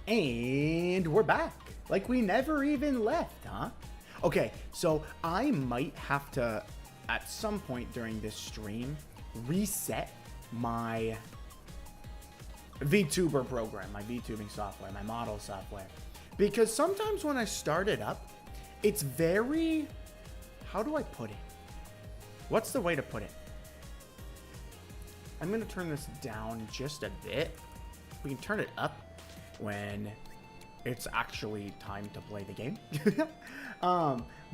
And we're back. Like we never even left, huh? Okay, so I might have to, at some point during this stream, reset my VTuber program, my VTubing software, my model software. Because sometimes when I start it up, it's very... How do I put it? What's the way to put it? I'm going to turn this down just a bit. We can turn it up when it's actually time to play the game.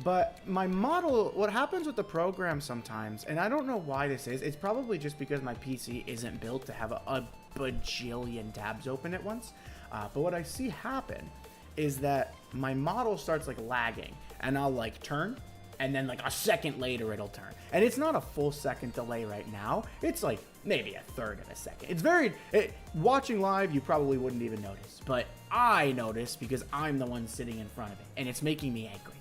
But my model, what happens with the program sometimes, and I don't know why this is, it's probably just because my PC isn't built to have a bajillion tabs open at once. But what I see happen is that my model starts like lagging, and I'll like turn, and then like a second later it'll turn. And it's not a full second delay right now. It's like maybe a third of a second. It's very, watching live, you probably wouldn't even notice, but I notice because I'm the one sitting in front of it, and it's making me angry.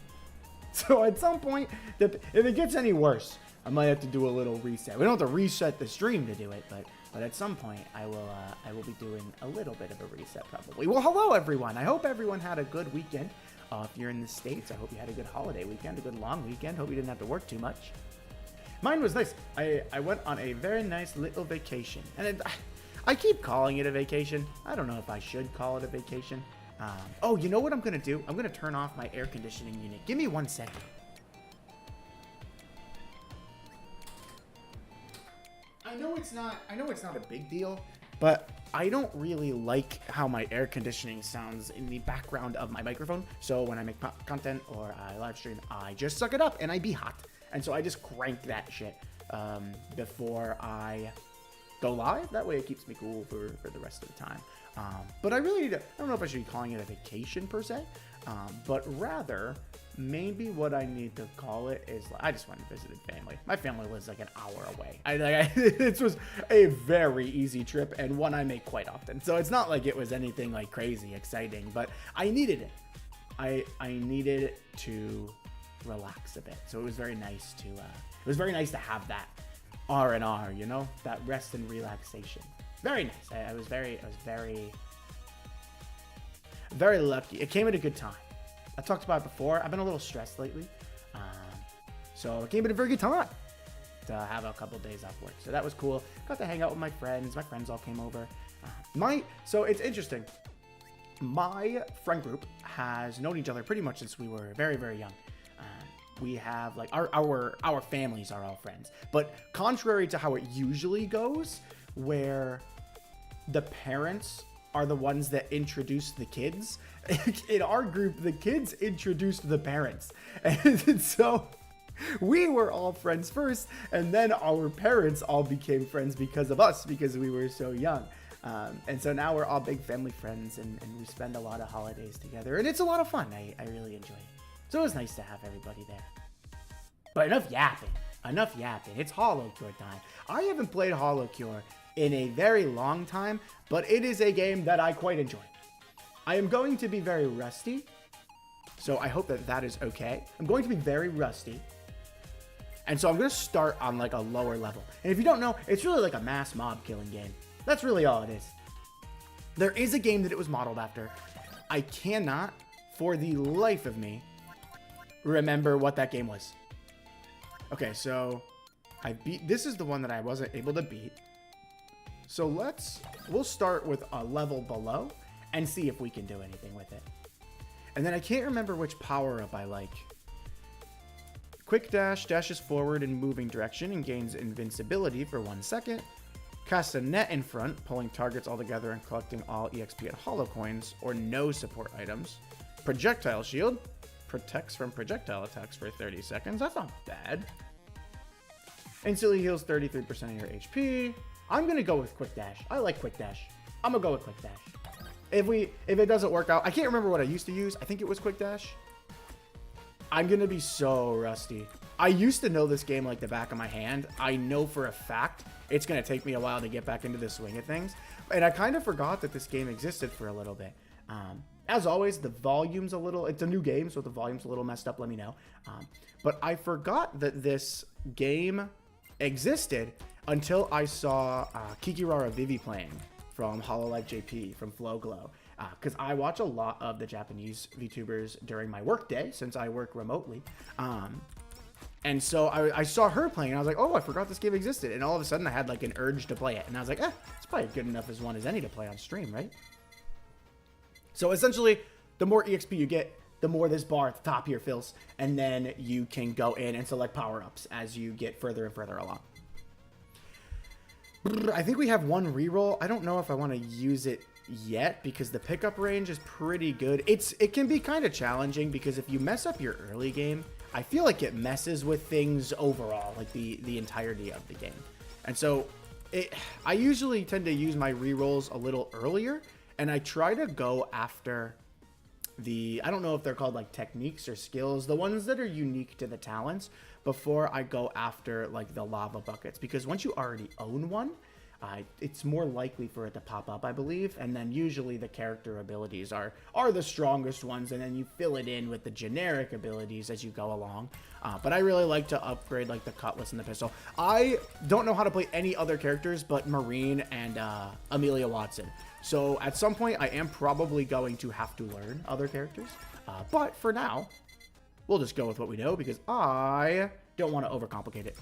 So at some point, if it gets any worse, I might have to do a little reset. We don't have to reset the stream to do it, but at some point I will be doing a little bit of a reset probably. Well, hello everyone. I hope everyone had a good weekend. If you're in the States, I hope you had a good holiday weekend, a good long weekend. Hope you didn't have to work too much. Mine was nice. I went on a very nice little vacation. And I keep calling it a vacation. I don't know if I should call it a vacation. Oh, you know what I'm going to do? I'm going to turn off my air conditioning unit. Give me 1 second. I know it's not a big deal, but I don't really like how my air conditioning sounds in the background of my microphone. So when I make content or I live stream, I just suck it up and I be hot. And so I just crank that shit before I go live. That way it keeps me cool for the rest of the time. But I don't know if I should be calling it a vacation per se, but rather maybe what I need to call it is I just went and visited family. My family lives like an hour away. It was a very easy trip and one I make quite often. So it's not like it was anything like crazy exciting, but I needed it. I needed to relax a bit. So it was very nice to have that R&R, you know, that rest and relaxation. Very nice. I was very lucky. It came at a good time. I talked about it before. I've been a little stressed lately. So it came at a very good time to have a couple of days off work. So that was cool. Got to hang out with my friends. My friends all came over. So it's interesting. My friend group has known each other pretty much since we were very, very young. We have like our families are all friends. But contrary to how it usually goes, where the parents are the ones that introduce the kids, in our group, the kids introduced the parents. And so we were all friends first, and then our parents all became friends because of us, because we were so young. And so now we're all big family friends, and we spend a lot of holidays together, and it's a lot of fun. I really enjoy it. So it was nice to have everybody there. But enough yapping. It's HoloCure time. I haven't played HoloCure in a very long time, but it is a game that I quite enjoy. I am going to be very rusty, so I hope that is okay. I'm going to be very rusty, and so I'm going to start on like a lower level. And if you don't know, it's really like a mass mob killing game. That's really all it is. There is a game that it was modeled after. I cannot, for the life of me, remember what that game was. Okay, so this is the one that I wasn't able to beat. So we'll start with a level below and see if we can do anything with it. And then I can't remember which power-up I like. Quick dash dashes forward in moving direction and gains invincibility for 1 second. Casts a net in front, pulling targets all together and collecting all EXP and holo coins, or no support items. Projectile shield. Protects from projectile attacks for 30 seconds. That's not bad. Instantly heals 33% of your HP. I'm going to go with Quick Dash. I like Quick Dash. I'm going to go with Quick Dash. If it doesn't work out, I can't remember what I used to use. I think it was Quick Dash. I'm going to be so rusty. I used to know this game like the back of my hand. I know for a fact it's going to take me a while to get back into the swing of things. And I kind of forgot that this game existed for a little bit. As always, the volume's it's a new game, so if the volume's a little messed up, let me know. But I forgot that this game existed until I saw Kikirara Vivi playing from HoloLive JP, from FlowGlow. Because I watch a lot of the Japanese VTubers during my work day, since I work remotely. And so I saw her playing, and I was like, oh, I forgot this game existed. And all of a sudden, I had like an urge to play it. And I was like, it's probably good enough as one as any to play on stream, right? So essentially, the more EXP you get, the more this bar at the top here fills. And then you can go in and select power-ups as you get further and further along. I think we have one reroll. I don't know if I want to use it yet because the pickup range is pretty good. It can be kind of challenging because if you mess up your early game, I feel like it messes with things overall, like the entirety of the game. And so I usually tend to use my rerolls a little earlier, and I try to go after I don't know if they're called like techniques or skills, the ones that are unique to the talents, before I go after like the lava buckets, because once you already own one, it's more likely for it to pop up, I believe. And then usually the character abilities are the strongest ones, and then you fill it in with the generic abilities as you go along. But I really like to upgrade like the cutlass and the pistol. I don't know how to play any other characters but Marine and Amelia Watson. So at some point I am probably going to have to learn other characters. But for now, we'll just go with what we know because I don't want to overcomplicate it.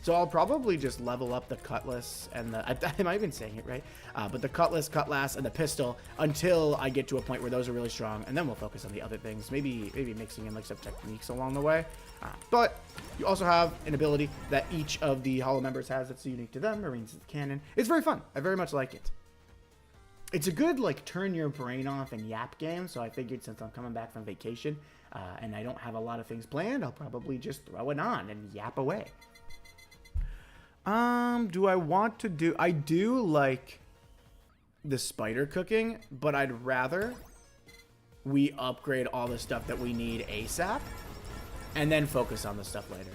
So I'll probably just level up the cutlass and am I even saying it right? But the cutlass, and the pistol until I get to a point where those are really strong, and then we'll focus on the other things. Maybe mixing in like some techniques along the way. But you also have an ability that each of the Holo members has that's unique to them. Marine's the cannon. It's very fun. I very much like it. It's a good like turn your brain off and yap game. So I figured since I'm coming back from vacation and I don't have a lot of things planned, I'll probably just throw it on and yap away. Do I want to do... I do like the spider cooking, but I'd rather we upgrade all the stuff that we need ASAP and then focus on the stuff later.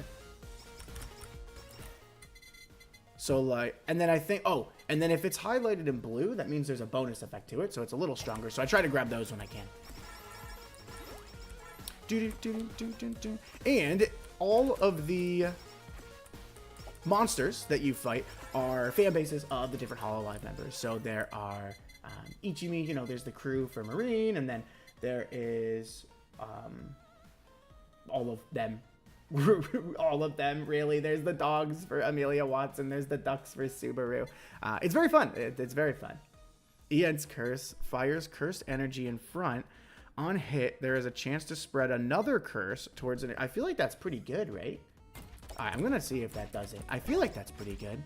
So like, and then I think, oh, and then if it's highlighted in blue, that means there's a bonus effect to it, so it's a little stronger. So I try to grab those when I can. And all of the monsters that you fight are fan bases of the different HoloLive members. So there are Ichimi, you know, there's the crew for Marine, and then there is all of them. All of them, really. There's the dogs for Amelia Watson. There's the ducks for Subaru. It's very fun. It's very fun. Ian's curse fires cursed energy in front. On hit, there is a chance to spread another curse towards it. I feel like that's pretty good, right? All right, I'm going to see if that does it. I feel like that's pretty good.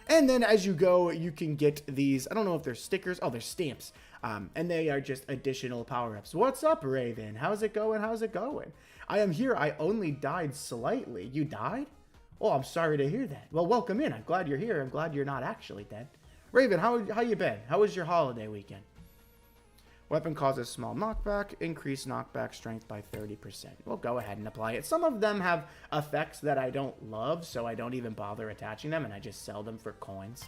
And then as you go, you can get these. I don't know if they're stickers. Oh, they're stamps. And they are just additional power-ups. What's up, Raven? How's it going? How's it going? I am here. I only died slightly. You died? Oh, I'm sorry to hear that. Well, welcome in. I'm glad you're here. I'm glad you're not actually dead. Raven, how you been? How was your holiday weekend? Weapon causes small knockback. Increase knockback strength by 30%. We'll go ahead and apply it. Some of them have effects that I don't love, so I don't even bother attaching them, and I just sell them for coins.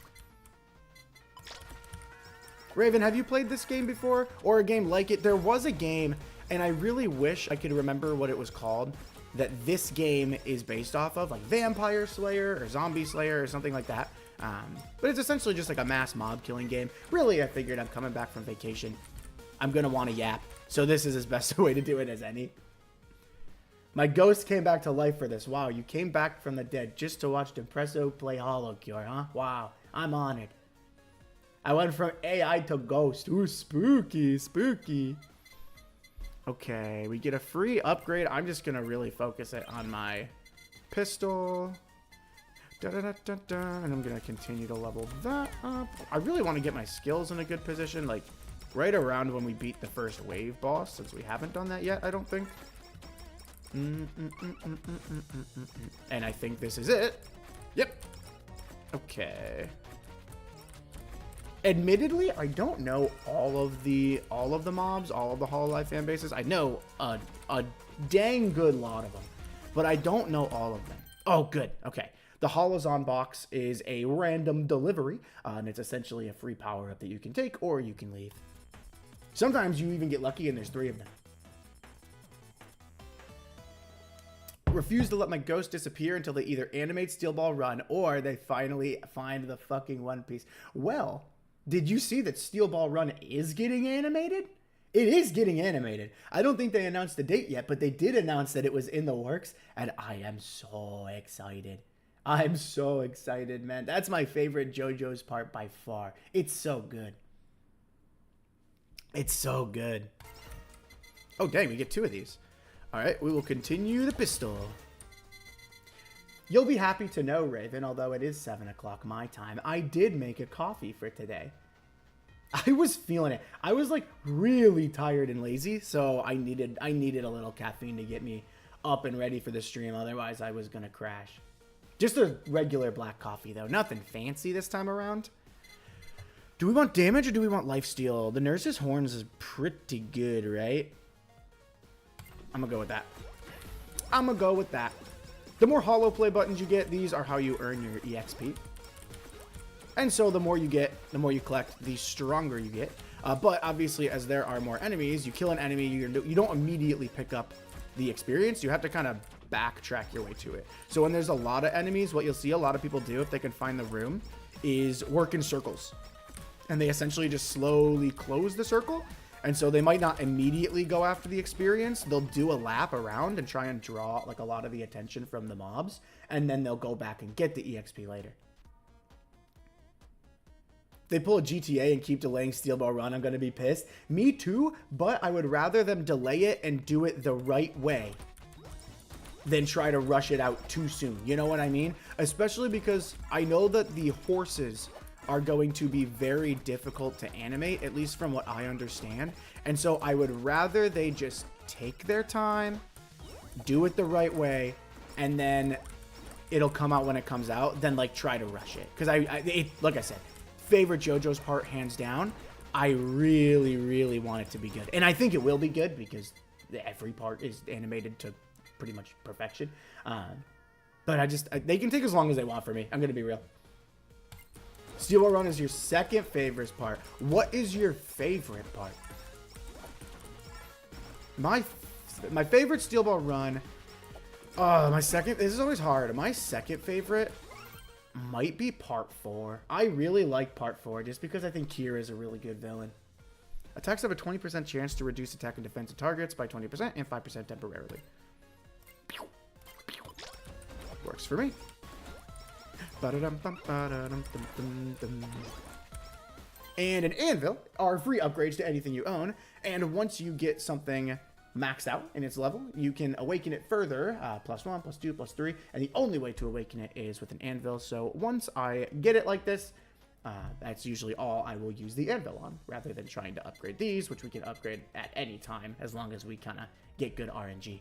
Raven, have you played this game before? Or a game like it? There was a game, and I really wish I could remember what it was called, that this game is based off of, like Vampire Slayer or Zombie Slayer or something like that. But it's essentially just like a mass mob killing game. Really, I figured I'm coming back from vacation. I'm going to want to yap, so this is as best a way to do it as any. My ghost came back to life for this. Wow, you came back from the dead just to watch Depresso play HoloCure, huh? Wow, I'm honored. I went from AI to ghost. Ooh, spooky, spooky. Okay, we get a free upgrade. I'm just going to really focus it on my pistol. Da-da-da-da-da. And I'm going to continue to level that up. I really want to get my skills in a good position, like right around when we beat the first wave boss, since we haven't done that yet, I don't think. And I think this is it. Yep. Okay. Admittedly, I don't know all of the mobs, all of the HoloLive fan bases. I know a dang good lot of them, but I don't know all of them. Oh, good. Okay. The Holozon box is a random delivery, and it's essentially a free power-up that you can take or you can leave. Sometimes you even get lucky and there's 3 of them. Refuse to let my ghost disappear until they either animate Steel Ball Run or they finally find the fucking One Piece. Well, Did you see that Steel Ball Run is getting animated? It is getting animated. I don't think they announced the date yet, but they did announce that it was in the works, and I am so excited. I'm so excited, man. That's my favorite JoJo's part by far. It's so good. It's so good. Oh, dang, we get 2 of these. All right, we will continue the pistol. You'll be happy to know, Raven, although it is 7 o'clock my time, I did make a coffee for today. I was feeling it. I was like really tired and lazy, so I needed a little caffeine to get me up and ready for the stream. Otherwise, I was gonna crash. Just a regular black coffee, though. Nothing fancy this time around. Do we want damage or do we want lifesteal? The Nurse's Horns is pretty good, right? I'm gonna go with that. I'm gonna go with that. The more holo play buttons you get, these are how you earn your EXP. And so the more you get, the more you collect, the stronger you get. But obviously, as there are more enemies, you kill an enemy, you don't immediately pick up the experience. You have to kind of backtrack your way to it. So when there's a lot of enemies, what you'll see a lot of people do, if they can find the room, is work in circles. And they essentially just slowly close the circle. And so they might not immediately go after the experience. They'll do a lap around and try and draw like a lot of the attention from the mobs. And then they'll go back and get the EXP later. If they pull a GTA and keep delaying Steel Ball Run, I'm going to be pissed. Me too, but I would rather them delay it and do it the right way than try to rush it out too soon. You know what I mean? Especially because I know that the horses are going to be very difficult to animate, at least from what I understand. And so I would rather they just take their time, do it the right way, and then it'll come out when it comes out, than like try to rush it. Because like I said, favorite JoJo's part, hands down. I really, really want it to be good. And I think it will be good because every part is animated to pretty much perfection. But they can take as long as they want for me. I'm going to be real. Steel Ball Run is your second favorite part. What is your favorite part? My favorite Steel Ball Run. My second. This is always hard. My second favorite might be Part 4. I really like Part 4 just because I think Kira is a really good villain. Attacks have a 20% chance to reduce attack and defense of targets by 20% and 5% temporarily. Works for me. And an anvil are free upgrades to anything you own. And once you get something maxed out in its level, you can awaken it further, +1, +2, +3. And the only way to awaken it is with an anvil. So once I get it like this, that's usually all I will use the anvil on, rather than trying to upgrade these, which we can upgrade at any time as long as we kind of get good RNG.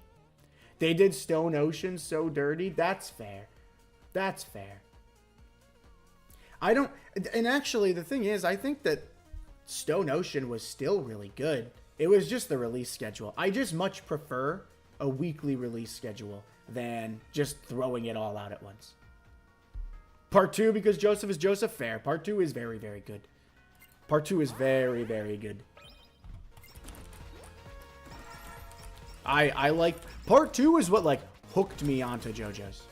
They did Stone Ocean so dirty. That's fair. That's fair. And actually, the thing is, I think that Stone Ocean was still really good. It was just the release schedule. I just much prefer a weekly release schedule than just throwing it all out at once. Part 2, because Joseph is Joseph, fair. Part 2 is very, very good. Part 2 is very, very good. I like... Part 2 is what, like, hooked me onto JoJo's.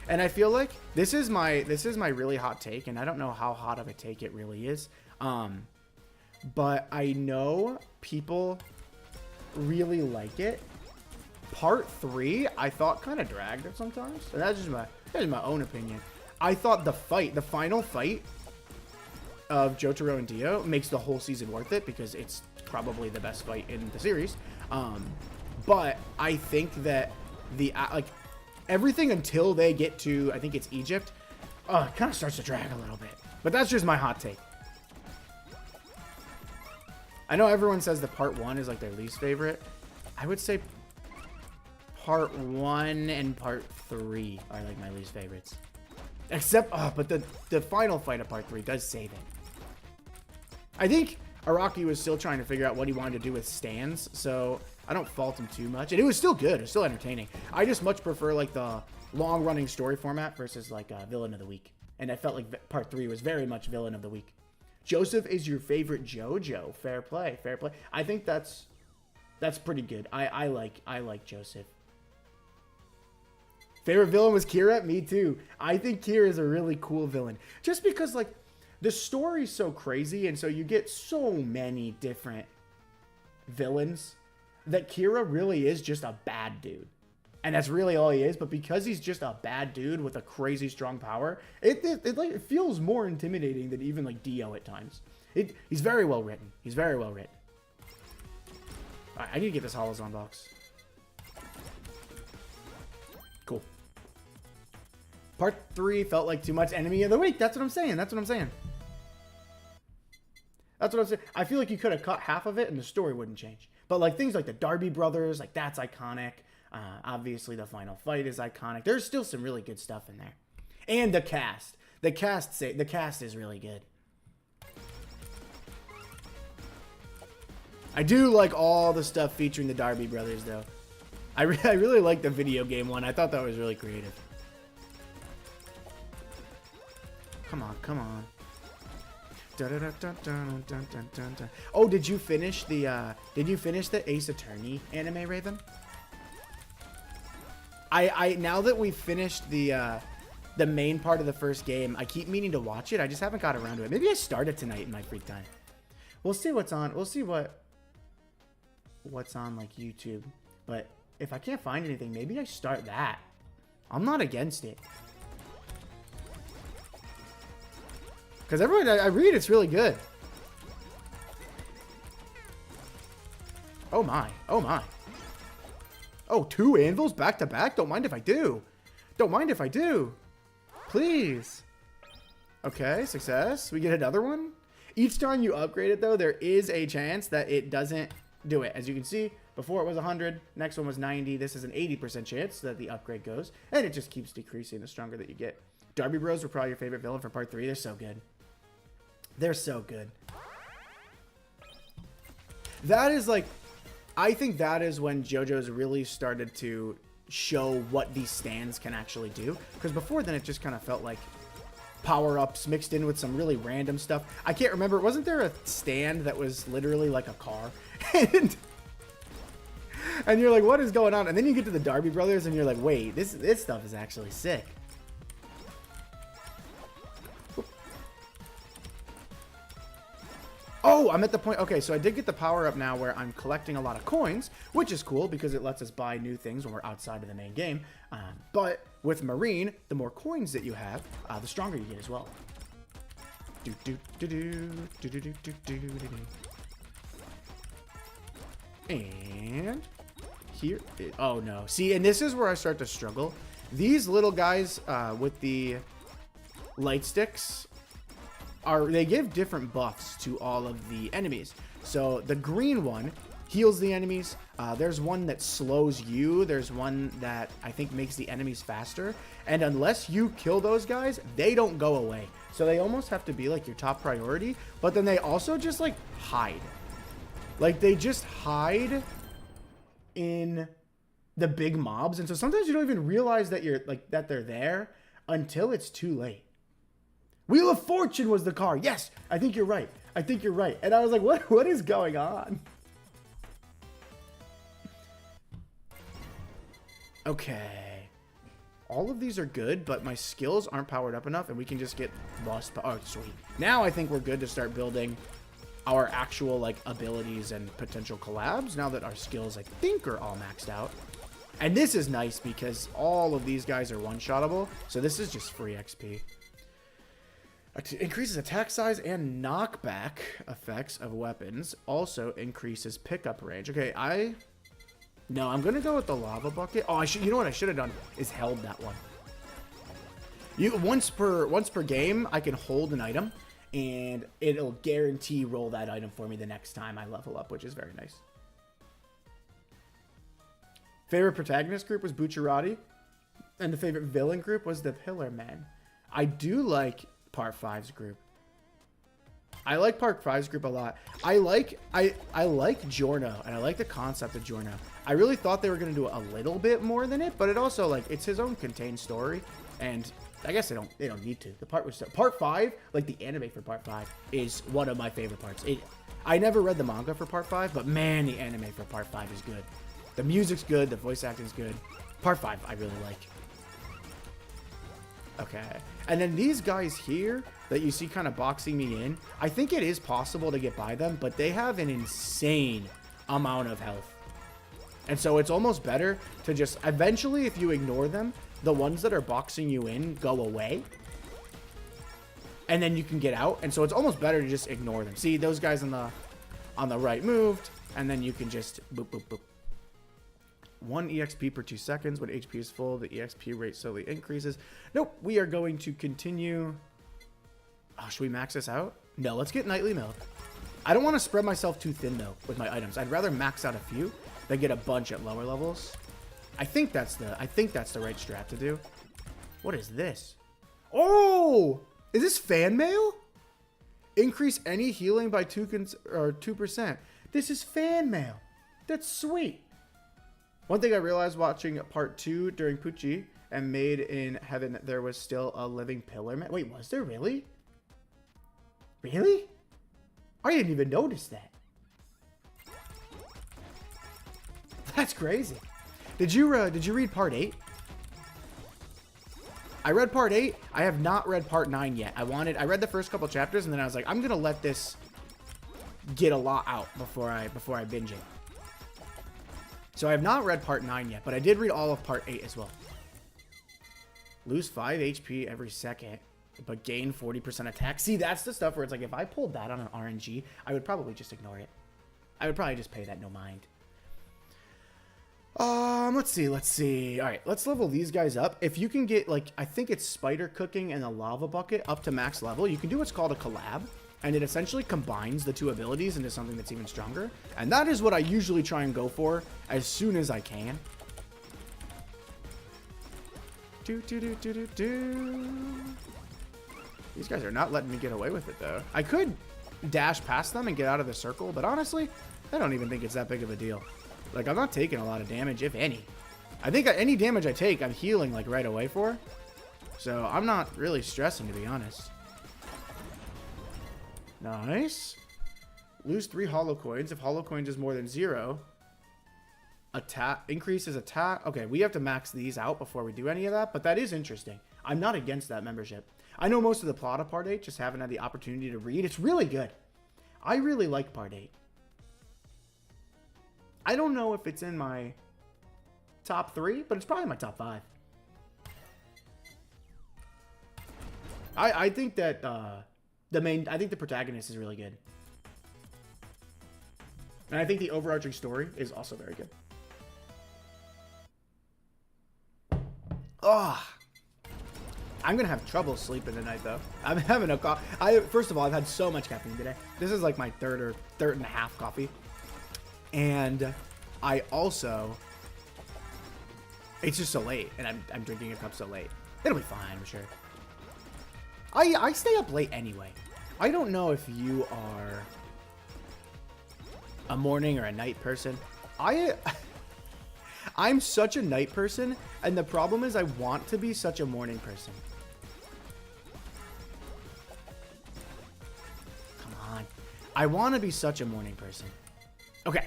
And I feel like this is my really hot take, and I don't know how hot of a take it really is. But I know people really like it. Part 3, I thought kind of dragged it sometimes. And that's just my own opinion. I thought the final fight of Jotaro and Dio makes the whole season worth it because it's probably the best fight in the series. But I think that everything until they get to, I think it's Egypt, it kind of starts to drag a little bit. But that's just my hot take. I know everyone says that Part 1 is like their least favorite. I would say Part 1 and Part 3 are like my least favorites. Except, but the final fight of Part 3 does save it. I think Araki was still trying to figure out what he wanted to do with stands, so I don't fault him too much. And it was still good. It was still entertaining. I just much prefer like the long-running story format versus like Villain of the Week. And I felt like Part 3 was very much Villain of the Week. Joseph is your favorite JoJo. Fair play. Fair play. I think that's pretty good. I like Joseph. Favorite villain was Kira? Me too. I think Kira is a really cool villain. Just because, like, The story's so crazy, and so you get so many different villains that Kira really is just a bad dude. And that's really all he is, but because he's just a bad dude with a crazy strong power, it feels more intimidating than even like Dio at times. He's very well written. He's very well written. Alright, I need to get this Holozone box. Cool. Part 3 felt like too much enemy of the week. That's what I'm saying. That's what I'm saying. That's what I'm saying. I feel like you could have cut half of it and the story wouldn't change. But like things like the Darby brothers, like that's iconic. Obviously, the final fight is iconic. There's still some really good stuff in there, and the cast. The cast is really good. I do like all the stuff featuring the Darby brothers, though. I really like the video game one. I thought that was really creative. Come on, come on. Oh, did you finish the Ace Attorney anime, Raven? Now that we've finished the main part of the first game, I keep meaning to watch it. I just haven't got around to it. Maybe I start it tonight in my free time. We'll see what's on. We'll see what's on like YouTube. But if I can't find anything, maybe I start that. I'm not against it. Because everyone I read, it's really good. Oh my. Oh my. Oh, 2 anvils back to back? Don't mind if I do. Don't mind if I do. Please. Okay, success. We get another one. Each time you upgrade it, though, there is a chance that it doesn't do it. As you can see, before it was 100, next one was 90. This is an 80% chance that the upgrade goes, and it just keeps decreasing the stronger that you get. Darby Bros were probably your favorite villain for part 3. They're so good. They're so good. That is like... I think that is when JoJo's really started to show what these stands can actually do. Because before then, it just kind of felt like power-ups mixed in with some really random stuff. I can't remember. Wasn't there a stand that was literally like a car? and you're like, what is going on? And then you get to the Darby Brothers, and you're like, wait, this stuff is actually sick. Oh, I'm at the point. Okay, so I did get the power up now where I'm collecting a lot of coins, which is cool because it lets us buy new things when we're outside of the main game. But with Marine, the more coins that you have, the stronger you get as well. And here, oh no. See, and this is where I start to struggle. These little guys with the light sticks, they give different buffs to all of the enemies. So the green one heals the enemies. There's one that slows you. There's one that I think makes the enemies faster. And unless you kill those guys, they don't go away. So they almost have to be like your top priority. But then they also just like hide. Like they just hide in the big mobs. And so sometimes you don't even realize that that they're there until it's too late. Wheel of Fortune was the car. Yes, I think you're right. I think you're right. And I was like, what is going on? Okay. All of these are good, but my skills aren't powered up enough, and we can just get lost. Oh, sweet. Now I think we're good to start building our actual like abilities and potential collabs now that our skills, I think, are all maxed out. And this is nice because all of these guys are one-shottable, so this is just free XP. Increases attack size and knockback effects of weapons. Also increases pickup range. Okay, I'm gonna go with the lava bucket. Oh, you know what I should have done is held that one. Once per game, I can hold an item, and it'll guarantee roll that item for me the next time I level up, which is very nice. Favorite protagonist group was Bucciarati, and the favorite villain group was the Pillar Men. I do like Part 5's group. I like Part 5's group a lot. I like Giorno, and I like the concept of Giorno. I really thought they were going to do a little bit more than it, but it also, like, it's his own contained story, and I guess they don't need to. Part 5, like the anime for Part 5, is one of my favorite parts. I never read the manga for Part 5, but man, the anime for Part 5 is good. The music's good, the voice acting's good. Part 5 I really like. Okay. And then these guys here that you see kind of boxing me in, I think it is possible to get by them, but they have an insane amount of health. And so it's almost better to just, eventually, if you ignore them, the ones that are boxing you in go away. And then you can get out. And so it's almost better to just ignore them. See, those guys on the right moved. And then you can just boop, boop, boop. 1 EXP per 2 seconds. When HP is full, the EXP rate slowly increases. Nope. We are going to continue. Oh, should we max this out? No, let's get nightly milk. I don't want to spread myself too thin, though, with my items. I'd rather max out a few than get a bunch at lower levels. I think that's the right strat to do. What is this? Oh! Is this fan mail? Increase any healing by 2%. This is fan mail. That's sweet. One thing I realized watching part 2 during Pucci and Made in Heaven, there was still a living pillar man. Wait, was there really? Really? I didn't even notice that. That's crazy. Did you read part 8? I read part 8. I have not read part 9 yet. I read the first couple chapters and then I was like, I'm gonna let this get a lot out before I binge it. So I have not read part 9 yet, but I did read all of part 8 as well. Lose 5 HP every second, but gain 40% attack. See, that's the stuff where it's like, if I pulled that on an RNG, I would probably just ignore it. I would probably just pay that no mind. Let's see. All right, let's level these guys up. If you can get, like, I think it's spider cooking and a lava bucket up to max level, you can do what's called a collab, and it essentially combines the 2 abilities into something that's even stronger. And that is what I usually try and go for as soon as I can. These guys are not letting me get away with it, though. I could dash past them and get out of the circle, but honestly, I don't even think it's that big of a deal. Like, I'm not taking a lot of damage, if any. I think any damage I take, I'm healing, like, right away for. So, I'm not really stressing, to be honest. Nice. Lose 3 holo coins. If holo coins is more than 0, attack increases attack. Okay, we have to max these out before we do any of that, but that is interesting. I'm not against that membership. I know most of the plot of part 8, just haven't had the opportunity to read. It's really good. I really like part 8. I don't know if it's in my top 3, but it's probably my top 5. I think that I think the protagonist is really good. And I think the overarching story is also very good. I'm gonna have trouble sleeping tonight, though. I'm having a coffee. First of all, I've had so much caffeine today. This is like my third and a half coffee. And I also, it's just so late, and I'm drinking a cup so late. It'll be fine, I'm sure. I stay up late anyway. I don't know if you are a morning or a night person. I'm such a night person, and the problem is I want to be such a morning person. Come on. I want to be such a morning person. Okay.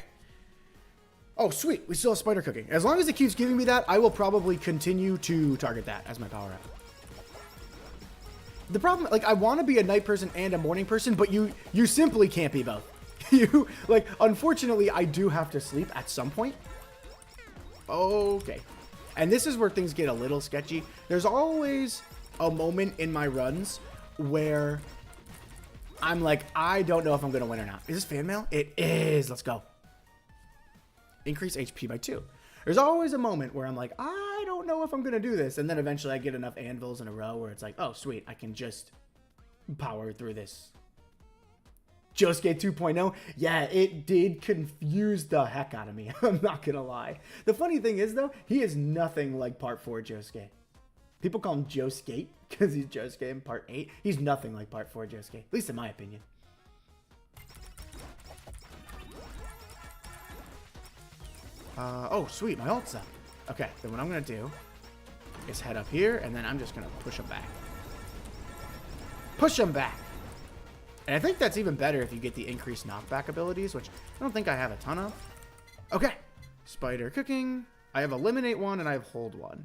Oh, sweet. We still have spider cooking. As long as it keeps giving me that, I will probably continue to target that as my power-up. The problem, like, I want to be a night person and a morning person, but you simply can't be both. Like, unfortunately, I do have to sleep at some point. Okay. And this is where things get a little sketchy. There's always a moment in my runs where I'm like, I don't know if I'm going to win or not. Is this fan mail? It is. Let's go. Increase HP by 2. There's always a moment where I'm like, I don't know if I'm going to do this. And then eventually I get enough anvils in a row where it's like, oh, sweet. I can just power through this. Josuke 2.0. Yeah, it did confuse the heck out of me. I'm not going to lie. The funny thing is, though, he is nothing like Part 4 Josuke. People call him Josuke because he's Josuke in Part 8. He's nothing like Part 4 Josuke, at least in my opinion. Oh, sweet. My ult's up. Okay, then what I'm going to do is head up here, and then I'm just going to push him back. Push him back. And I think that's even better if you get the increased knockback abilities, which I don't think I have a ton of. Okay. Spider cooking. I have eliminate 1 and I have hold 1.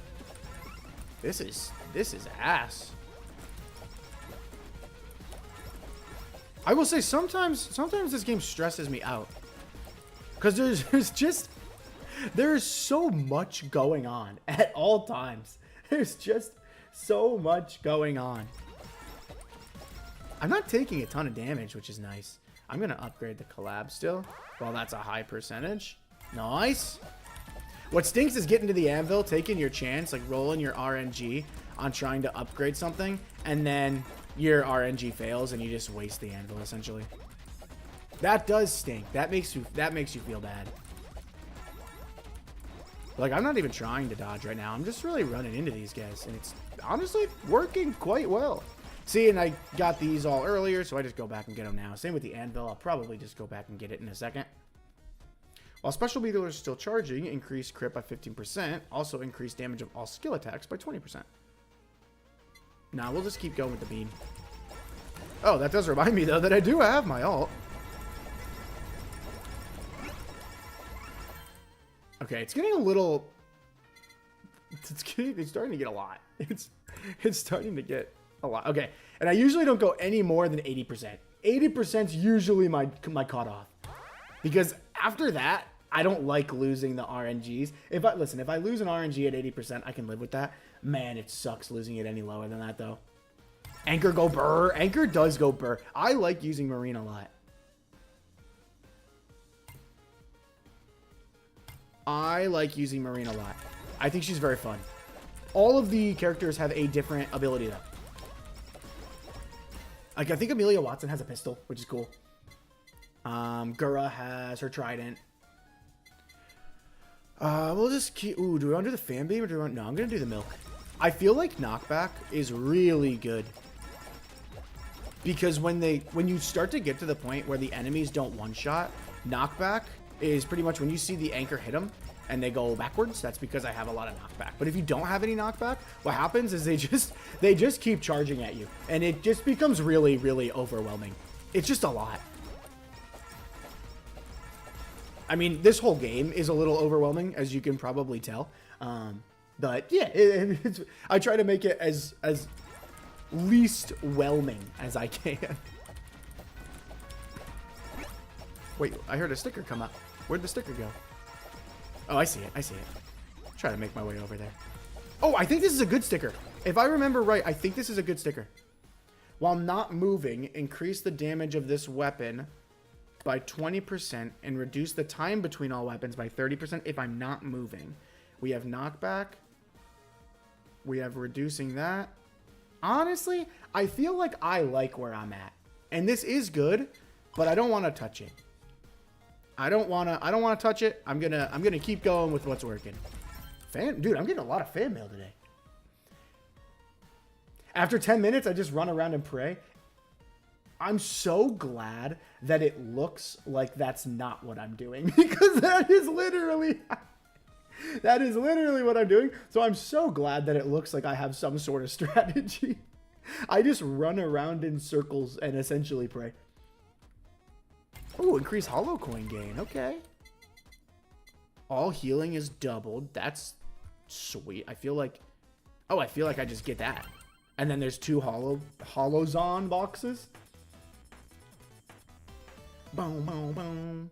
This is ass. I will say sometimes this game stresses me out. Because there's so much going on at all times. There's just so much going on. I'm not taking a ton of damage, which is nice. I'm going to upgrade the collab still. Well, that's a high percentage. Nice. What stinks is getting to the anvil, taking your chance, like rolling your RNG on trying to upgrade something, and then your RNG fails and you just waste the anvil, essentially. That does stink. That makes you feel bad. Like, I'm not even trying to dodge right now. I'm just really running into these guys, and it's honestly working quite well. See, and I got these all earlier, so I just go back and get them now. Same with the anvil. I'll probably just go back and get it in a second. While special beetles are still charging, increase crit by 15%. Also increase damage of all skill attacks by 20%. Nah, we'll just keep going with the beam. Oh, that does remind me, though, that I do have my ult. Okay, it's getting a little... It's starting to get a lot. It's starting to get a lot. Okay, and I usually don't go any more than 80%. 80% is usually my cutoff. Because after that, I don't like losing the RNGs. If I lose an RNG at 80%, I can live with that. Man, it sucks losing it any lower than that, though. Anchor go burr. Anchor does go burr. I like using Marine a lot. I like using Marine a lot. I think she's very fun. All of the characters have a different ability, though. Like, I think Amelia Watson has a pistol, which is cool. Gura has her trident. We'll just keep... Ooh, do we want to do the fan beam or do we want... No, I'm going to do the milk. I feel like knockback is really good. Because when you start to get to the point where the enemies don't one-shot, knockback is pretty much when you see the anchor hit them and they go backwards, that's because I have a lot of knockback. But if you don't have any knockback, what happens is they just keep charging at you. And it just becomes really, really overwhelming. It's just a lot. I mean, this whole game is a little overwhelming, as you can probably tell. But yeah, I try to make it as least whelming as I can. Wait, I heard a sticker come up. Where'd the sticker go? Oh, I see it. I see it. Try to make my way over there. Oh, I think this is a good sticker. If I remember right, I think this is a good sticker. While not moving, increase the damage of this weapon by 20% and reduce the time between all weapons by 30% if I'm not moving. We have knockback. We have reducing that. Honestly, I feel like I like where I'm at. And this is good, but I don't want to touch it. I don't want to touch it. I'm going to keep going with what's working. Dude, I'm getting a lot of fan mail today. After 10 minutes, I just run around and pray. I'm so glad that it looks like that's not what I'm doing, because that is literally what I'm doing. So I'm so glad that it looks like I have some sort of strategy. I just run around in circles and essentially pray. Oh, increase hollow coin gain. Okay. All healing is doubled. That's sweet. I feel like I just get that. And then there's 2 Holozon boxes. Boom, boom, boom.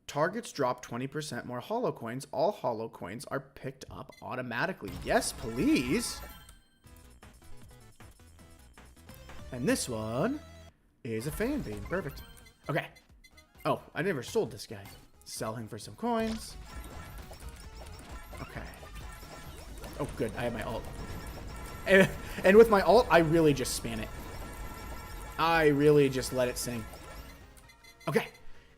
Targets drop 20% more hollow coins. All hollow coins are picked up automatically. Yes, please. And this one is a fan beam. Perfect. Okay. Oh, I never sold this guy. Sell him for some coins. Okay. Oh, good. I have my ult. And with my ult, I really just spam it. I really just let it sing. Okay.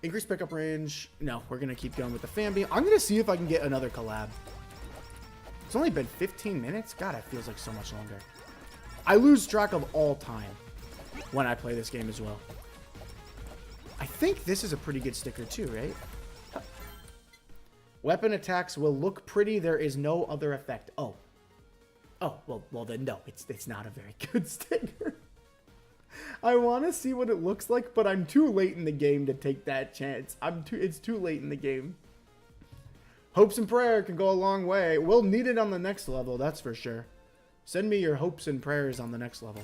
Increase pickup range. No, we're going to keep going with the fan beam. I'm going to see if I can get another collab. It's only been 15 minutes. God, it feels like so much longer. I lose track of all time when I play this game as well. I think this is a pretty good sticker too, right? Weapon attacks will look pretty. There is no other effect. Oh. Oh, well then no. It's not a very good sticker. I want to see what it looks like, but I'm too late in the game to take that chance. It's too late in the game. Hopes and prayer can go a long way. We'll need it on the next level, that's for sure. Send me your hopes and prayers on the next level.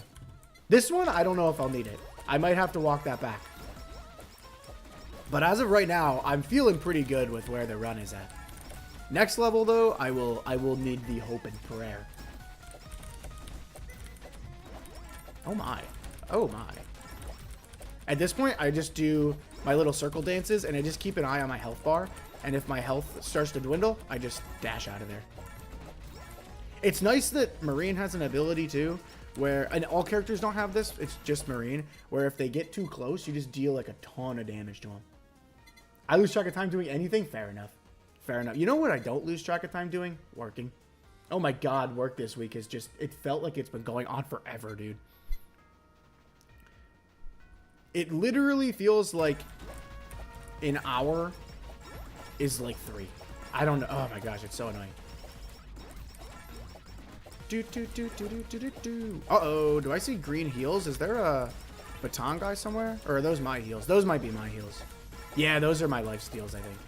This one, I don't know if I'll need it. I might have to walk that back. But as of right now, I'm feeling pretty good with where the run is at. Next level, though, I will need the hope and prayer. Oh my. Oh my. At this point, I just do my little circle dances, and I just keep an eye on my health bar. And if my health starts to dwindle, I just dash out of there. It's nice that Marine has an ability, too, where... And all characters don't have this. It's just Marine. Where if they get too close, you just deal, like, a ton of damage to them. I lose track of time doing anything? Fair enough. Fair enough. You know what I don't lose track of time doing? Working. Oh, my God. Work this week is just... It felt like it's been going on forever, dude. It literally feels like an hour is like 3. I don't know. Oh my gosh, it's so annoying. Uh-oh, do I see green heals? Is there a baton guy somewhere? Or are those my heals? Those might be my heals. Yeah, those are my life steals, I think.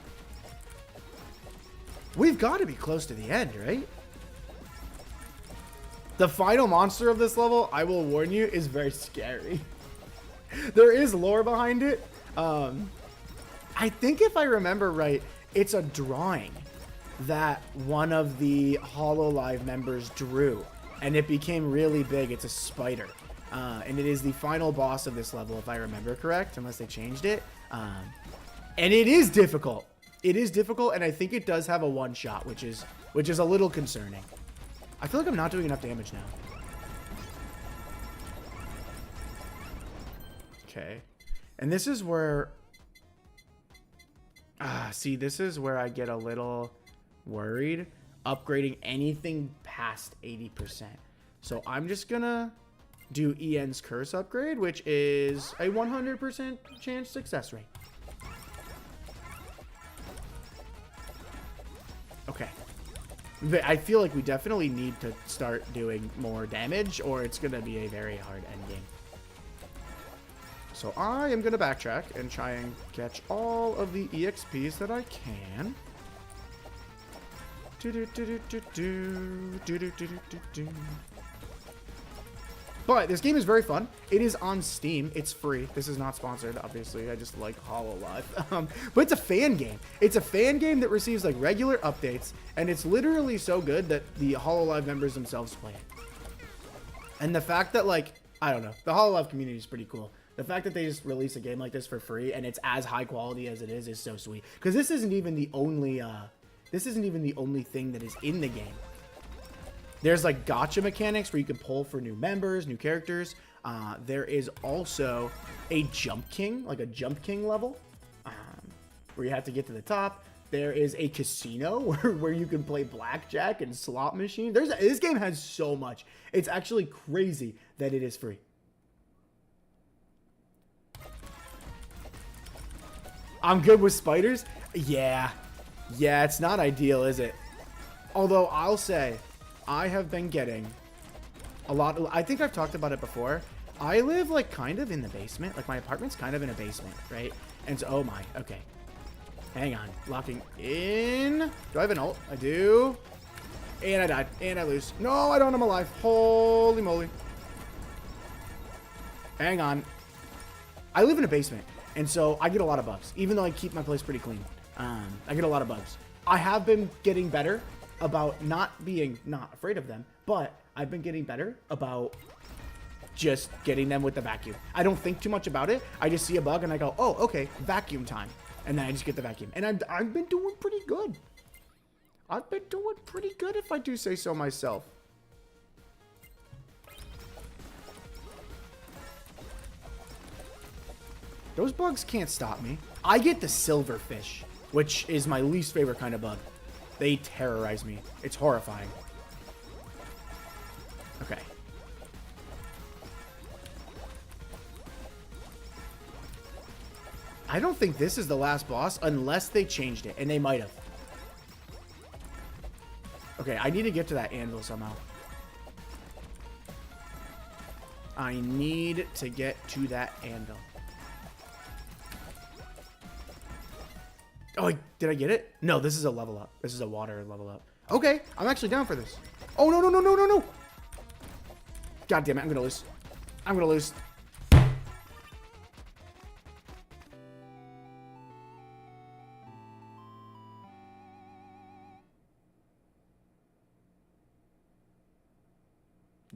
We've got to be close to the end, right? The final monster of this level, I will warn you, is very scary. There is lore behind it. I think if I remember right, it's a drawing that one of the HoloLive members drew, and it became really big. It's a spider, and it is the final boss of this level, if I remember correct, unless they changed it. And it is difficult. It is difficult, and I think it does have a one-shot, which is a little concerning. I feel like I'm not doing enough damage now. Okay, and this is where see, this is where I get a little worried upgrading anything past 80%. So I'm just gonna do Ian's curse upgrade, which is a 100% chance success rate. Okay, I feel like we definitely need to start doing more damage, or it's gonna be a very hard endgame. So I am going to backtrack and try and catch all of the EXPs that I can. But this game is very fun. It is on Steam. It's free. This is not sponsored, obviously. I just like HoloLive. But it's a fan game. It's a fan game that receives like regular updates, and it's literally so good that the HoloLive members themselves play it. And the fact that, like, I don't know, the HoloLive community is pretty cool. The fact that they just release a game like this for free and it's as high quality as it is so sweet. Because this isn't even the only thing that is in the game. There's like gacha mechanics where you can pull for new members, new characters. There is also a jump king, like a jump king level, where you have to get to the top. There is a casino where you can play blackjack and slot machine. This game has so much. It's actually crazy that it is free. I'm good with spiders? Yeah. Yeah, it's not ideal, is it? Although, I'll say, I have been getting a lot of... I think I've talked about it before. I live, like, kind of in the basement. Like, my apartment's kind of in a basement, right? And so... Oh, my. Okay. Hang on. Locking in. Do I have an ult? I do. And I died. And I lose. No, I don't. I'm alive. Holy moly. Hang on. I live in a basement. And so I get a lot of bugs, even though I keep my place pretty clean. I get a lot of bugs. I have been getting better about not afraid of them, but I've been getting better about just getting them with the vacuum. I don't think too much about it. I just see a bug and I go, oh, okay, vacuum time. And then I just get the vacuum. And I've been doing pretty good. I've been doing pretty good if I do say so myself. Those bugs can't stop me. I get the silverfish, which is my least favorite kind of bug. They terrorize me. It's horrifying. Okay. I don't think this is the last boss unless they changed it, and they might have. Okay, I need to get to that anvil somehow. I need to get to that anvil. Oh, did I get it? No, this is a level up. This is a water level up. Okay, I'm actually down for this. Oh, no, no, no, no, no, no. God damn it, I'm going to lose. I'm going to lose.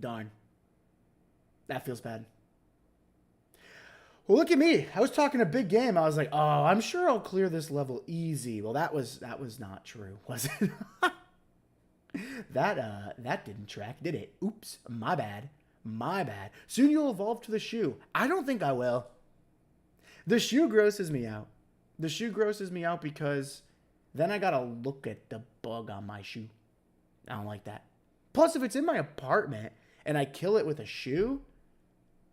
Darn. That feels bad. Well, look at me. I was talking a big game. I was like, oh, I'm sure I'll clear this level easy. Well, that was not true, was it? That didn't track, did it? Oops, my bad. My bad. Soon you'll evolve to the shoe. I don't think I will. The shoe grosses me out. The shoe grosses me out because then I gotta look at the bug on my shoe. I don't like that. Plus, if it's in my apartment and I kill it with a shoe,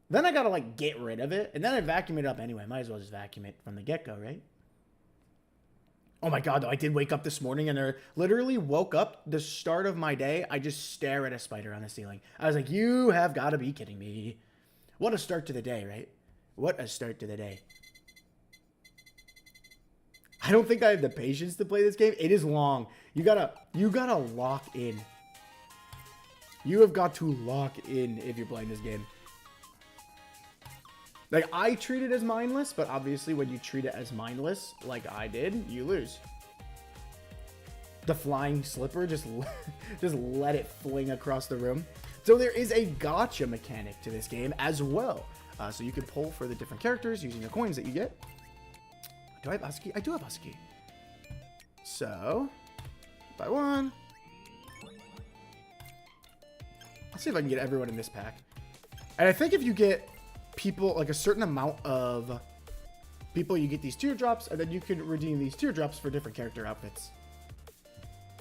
then I gotta like get rid of it, and then I vacuum it up anyway. Might as well just vacuum it from the get-go, right? Oh my god, though, I did wake up this morning and I literally woke up the start of my day. I just stare at a spider on the ceiling. I was like, you have got to be kidding me. What a start to the day, right? What a start to the day. I don't think I have the patience to play this game. It is long. You gotta lock in. You have got to lock in if you're playing this game. Like, I treat it as mindless, but obviously when you treat it as mindless, like I did, you lose. The flying slipper, just let it fling across the room. So there is a gacha mechanic to this game as well. So you can pull for the different characters using the coins that you get. Do I have Asuki? I do have Asuki. So, buy one. Let's see if I can get everyone in this pack. And I think if you get people, like a certain amount of people, you get these teardrops, and then you can redeem these teardrops for different character outfits.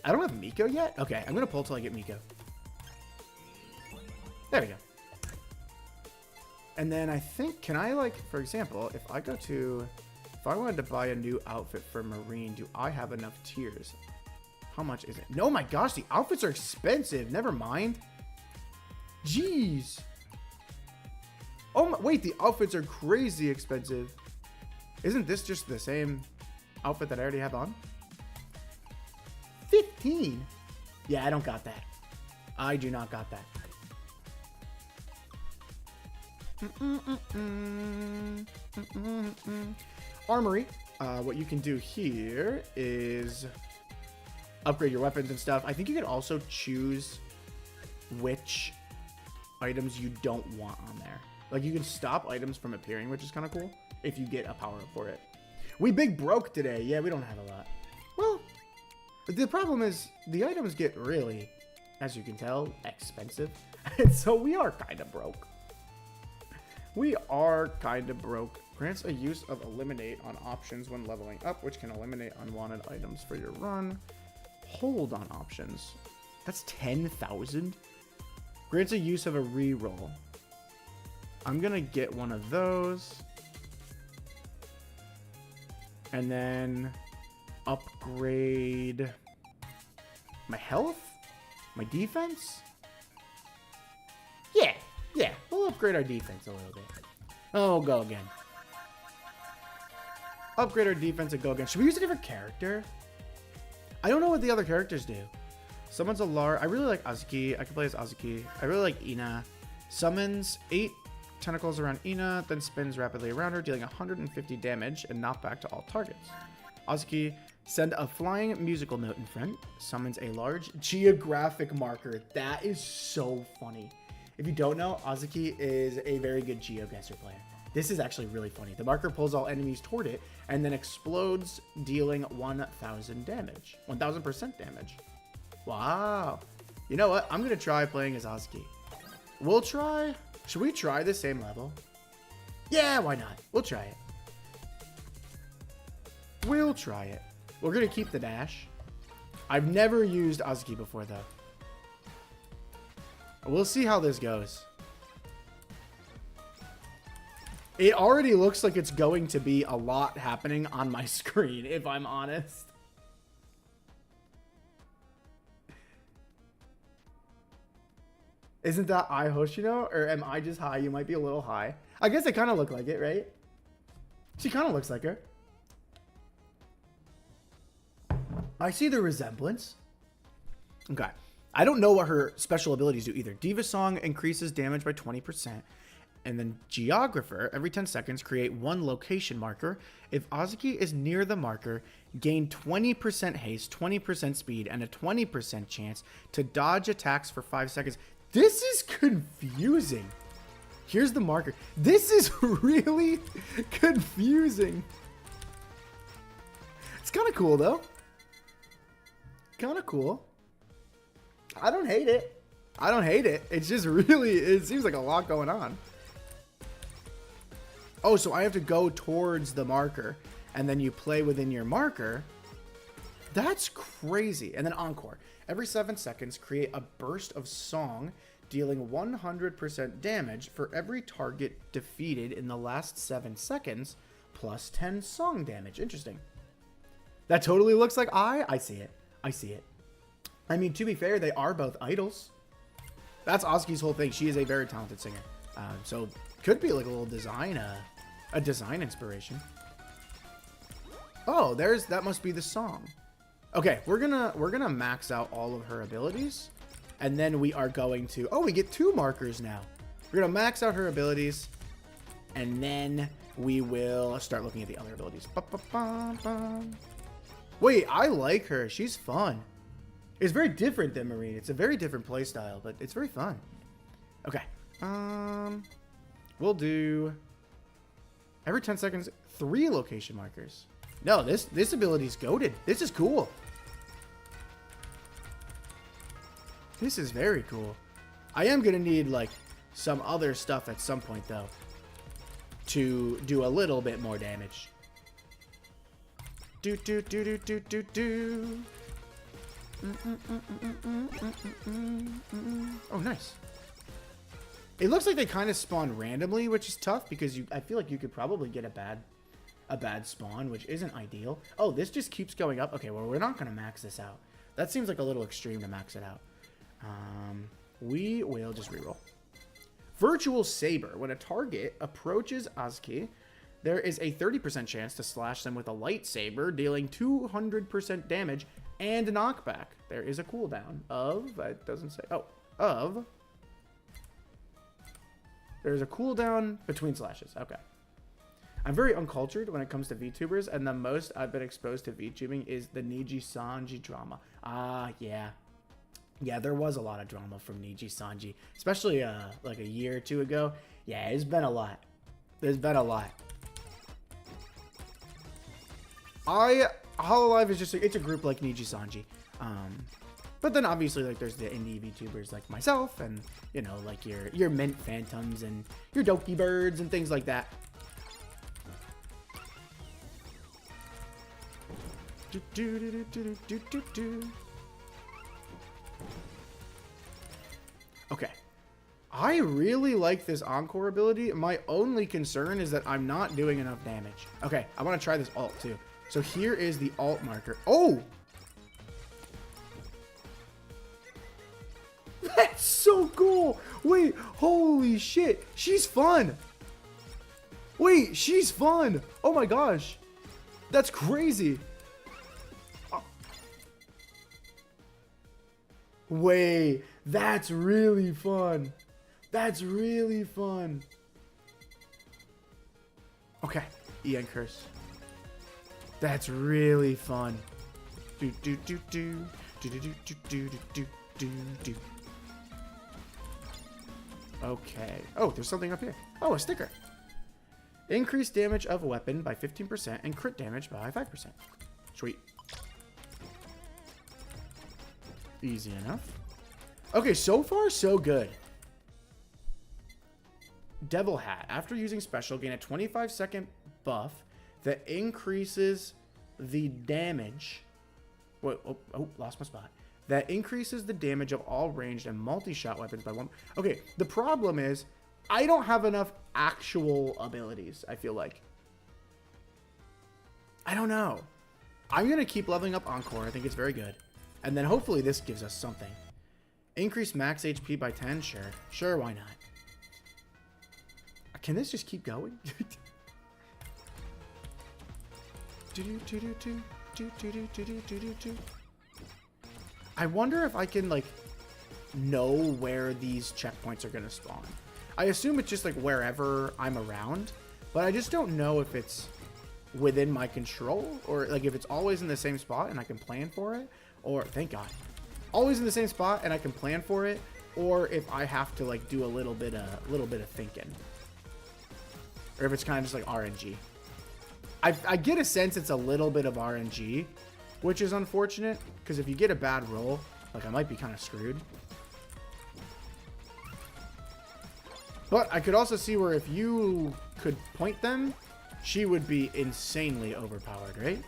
I don't have Miko yet? Okay, I'm going to pull till I get Miko. There we go. And then I think, can I, like, for example, if I wanted to buy a new outfit for Marine, do I have enough tiers? How much is it? No, my gosh, the outfits are expensive. Never mind. Jeez. Oh, my, wait, the outfits are crazy expensive. Isn't this just the same outfit that I already have on? 15. Yeah, I don't got that. I do not got that. Armory. What you can do here is upgrade your weapons and stuff. I think you can also choose which items you don't want on there. Like, you can stop items from appearing, which is kind of cool, if you get a power-up for it. We big broke today. Yeah, we don't have a lot. Well, the problem is the items get really, as you can tell, expensive. And so we are kind of broke. We are kind of broke. Grants a use of eliminate on options when leveling up, which can eliminate unwanted items for your run. Hold on options. That's 10,000. Grants a use of a reroll. I'm going to get one of those. And then upgrade my health? My defense? Yeah, we'll upgrade our defense a little bit. Oh, go again. Upgrade our defense and go again. Should we use a different character? I don't know what the other characters do. Summons a Lar. I really like Azuki. I can play as Azuki. I really like Ina. Summons 8 tentacles around Ina, then spins rapidly around her, dealing 150 damage and knockback to all targets. Azuki, send a flying musical note in front. Summons a large geographic marker. That is so funny. If you don't know, Azuki is a very good GeoGuessr player. This is actually really funny. The marker pulls all enemies toward it and then explodes, dealing 1,000 damage. 1,000% damage. Wow. You know what? I'm going to try playing as Azuki. We'll try... Should we try the same level? Yeah, why not? We'll try it. We'll try it. We're going to keep the dash. I've never used Azuki before, though. We'll see how this goes. It already looks like it's going to be a lot happening on my screen, if I'm honest. Isn't that I Hoshino? Or am I just high? You might be a little high. I guess it kind of looked like it, right? She kind of looks like her. I see the resemblance. Okay. I don't know what her special abilities do either. Diva Song increases damage by 20%. And then Geographer, every 10 seconds, create one location marker. If Azuki is near the marker, gain 20% haste, 20% speed, and a 20% chance to dodge attacks for 5 seconds. This is confusing. Here's the marker. This is really confusing. It's kind of cool, though. Kind of cool. I don't hate it. I don't hate it. It's just really, it seems like a lot going on. Oh, so I have to go towards the marker, and then you play within your marker. That's crazy. And then Encore. Every 7 seconds, create a burst of song, dealing 100% damage for every target defeated in the last 7 seconds, plus 10 song damage. Interesting. That totally looks like I see it. I see it. I mean, to be fair, they are both idols. That's Azuki's whole thing. She is a very talented singer. So could be like a little design, a design inspiration. Oh, that must be the song. Okay, we're gonna max out all of her abilities, and then we are going to, oh, we get 2 markers now. We're gonna max out her abilities, and then we will start looking at the other abilities. Wait, I like her. She's fun. It's very different than Marine. It's a very different playstyle, but it's very fun. Okay. We'll do every 10 seconds, 3 location markers. No, this ability's goated. This is cool. This is very cool. I am gonna need like some other stuff at some point though to do a little bit more damage. Do do do do do do do. Oh, nice. It looks like they kind of spawn randomly, which is tough because I feel like you could probably get a bad spawn, which isn't ideal. Oh, this just keeps going up. Okay, well, we're not going to max this out. That seems like a little extreme to max it out. We will just reroll. Virtual Saber. When a target approaches Azuki, there is a 30% chance to slash them with a lightsaber, dealing 200% damage and a knockback. There is a cooldown of, it doesn't say, there's a cooldown between slashes. Okay. I'm very uncultured when it comes to VTubers, and the most I've been exposed to VTubing is the Niji Sanji drama. Yeah. Yeah, there was a lot of drama from Niji Sanji, especially like a year or 2 ago. Yeah, it's been a lot. There's been a lot. Hololive is just, it's a group like Niji Sanji. But then obviously like there's the indie VTubers like myself and, you know, like your Mint Phantoms and your Doki Birds and things like that. Okay. I really like this Encore ability. My only concern is that I'm not doing enough damage. Okay, I want to try this ult too. So here is the alt marker. Oh! That's so cool! Wait, holy shit! She's fun! Wait, she's fun! Oh my gosh! That's crazy! Wait, that's really fun. That's really fun. Okay, EN curse. That's really fun. Do do do do do do do do do do do. Okay. Oh, there's something up here. Oh, a sticker. Increase damage of weapon by 15% and crit damage by 5%. Sweet. Easy enough. Okay, so far, so good. Devil Hat. After using special, gain a 25-second buff that increases the damage. Wait, oh, lost my spot. That increases the damage of all ranged and multi-shot weapons by 1. Okay, the problem is I don't have enough actual abilities, I feel like. I don't know. I'm going to keep leveling up Encore. I think it's very good. And then hopefully this gives us something. Increase max HP by 10? Sure. Sure, why not? Can this just keep going? I wonder if I can, like, know where these checkpoints are going to spawn. I assume it's just, like, wherever I'm around, but I just don't know if it's within my control, or, like, if it's always in the same spot and I can plan for it, or, thank God, always in the same spot and I can plan for it, or if I have to, like, do a little bit of thinking. Or if it's kind of just, like, RNG. I get a sense it's a little bit of RNG, which is unfortunate, because if you get a bad roll, like, I might be kind of screwed. But I could also see where if you could point them, she would be insanely overpowered, right?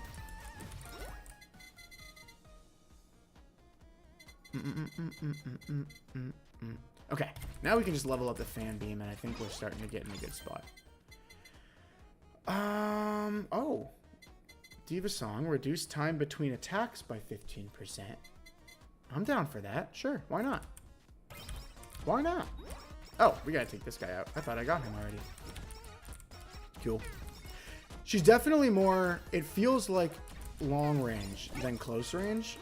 Okay, now we can just level up the fan beam, and I think we're starting to get in a good spot. Oh. Diva Song, reduce time between attacks by 15%. I'm down for that. Sure, why not? Why not? Oh, we gotta take this guy out. I thought I got him already. Cool. She's definitely more, it feels like long range than close range.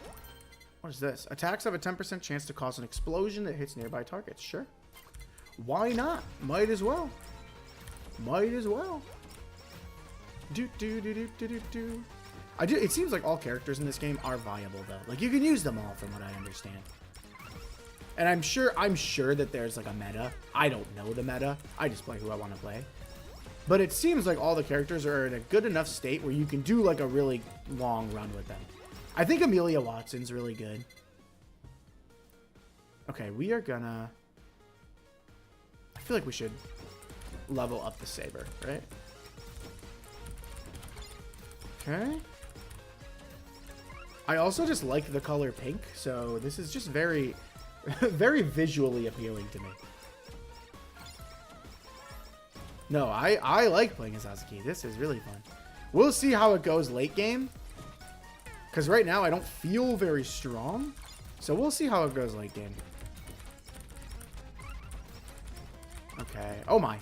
What is this? Attacks have a 10% chance to cause an explosion that hits nearby targets. Sure. Why not? Might as well. Might as well. It seems like all characters in this game are viable though. Like, you can use them all from what I understand. And I'm sure that there's like a meta. I don't know the meta. I just play who I want to play. But it seems like all the characters are in a good enough state where you can do like a really long run with them. I think Amelia Watson's really good. Okay, we are gonna... I feel like we should level up the Saber, right? Okay. I also just like the color pink, so this is just very, very visually appealing to me. No, I like playing as Sasuke. This is really fun. We'll see how it goes late game. Because right now I don't feel very strong. So we'll see how it goes late game. Okay. Oh my.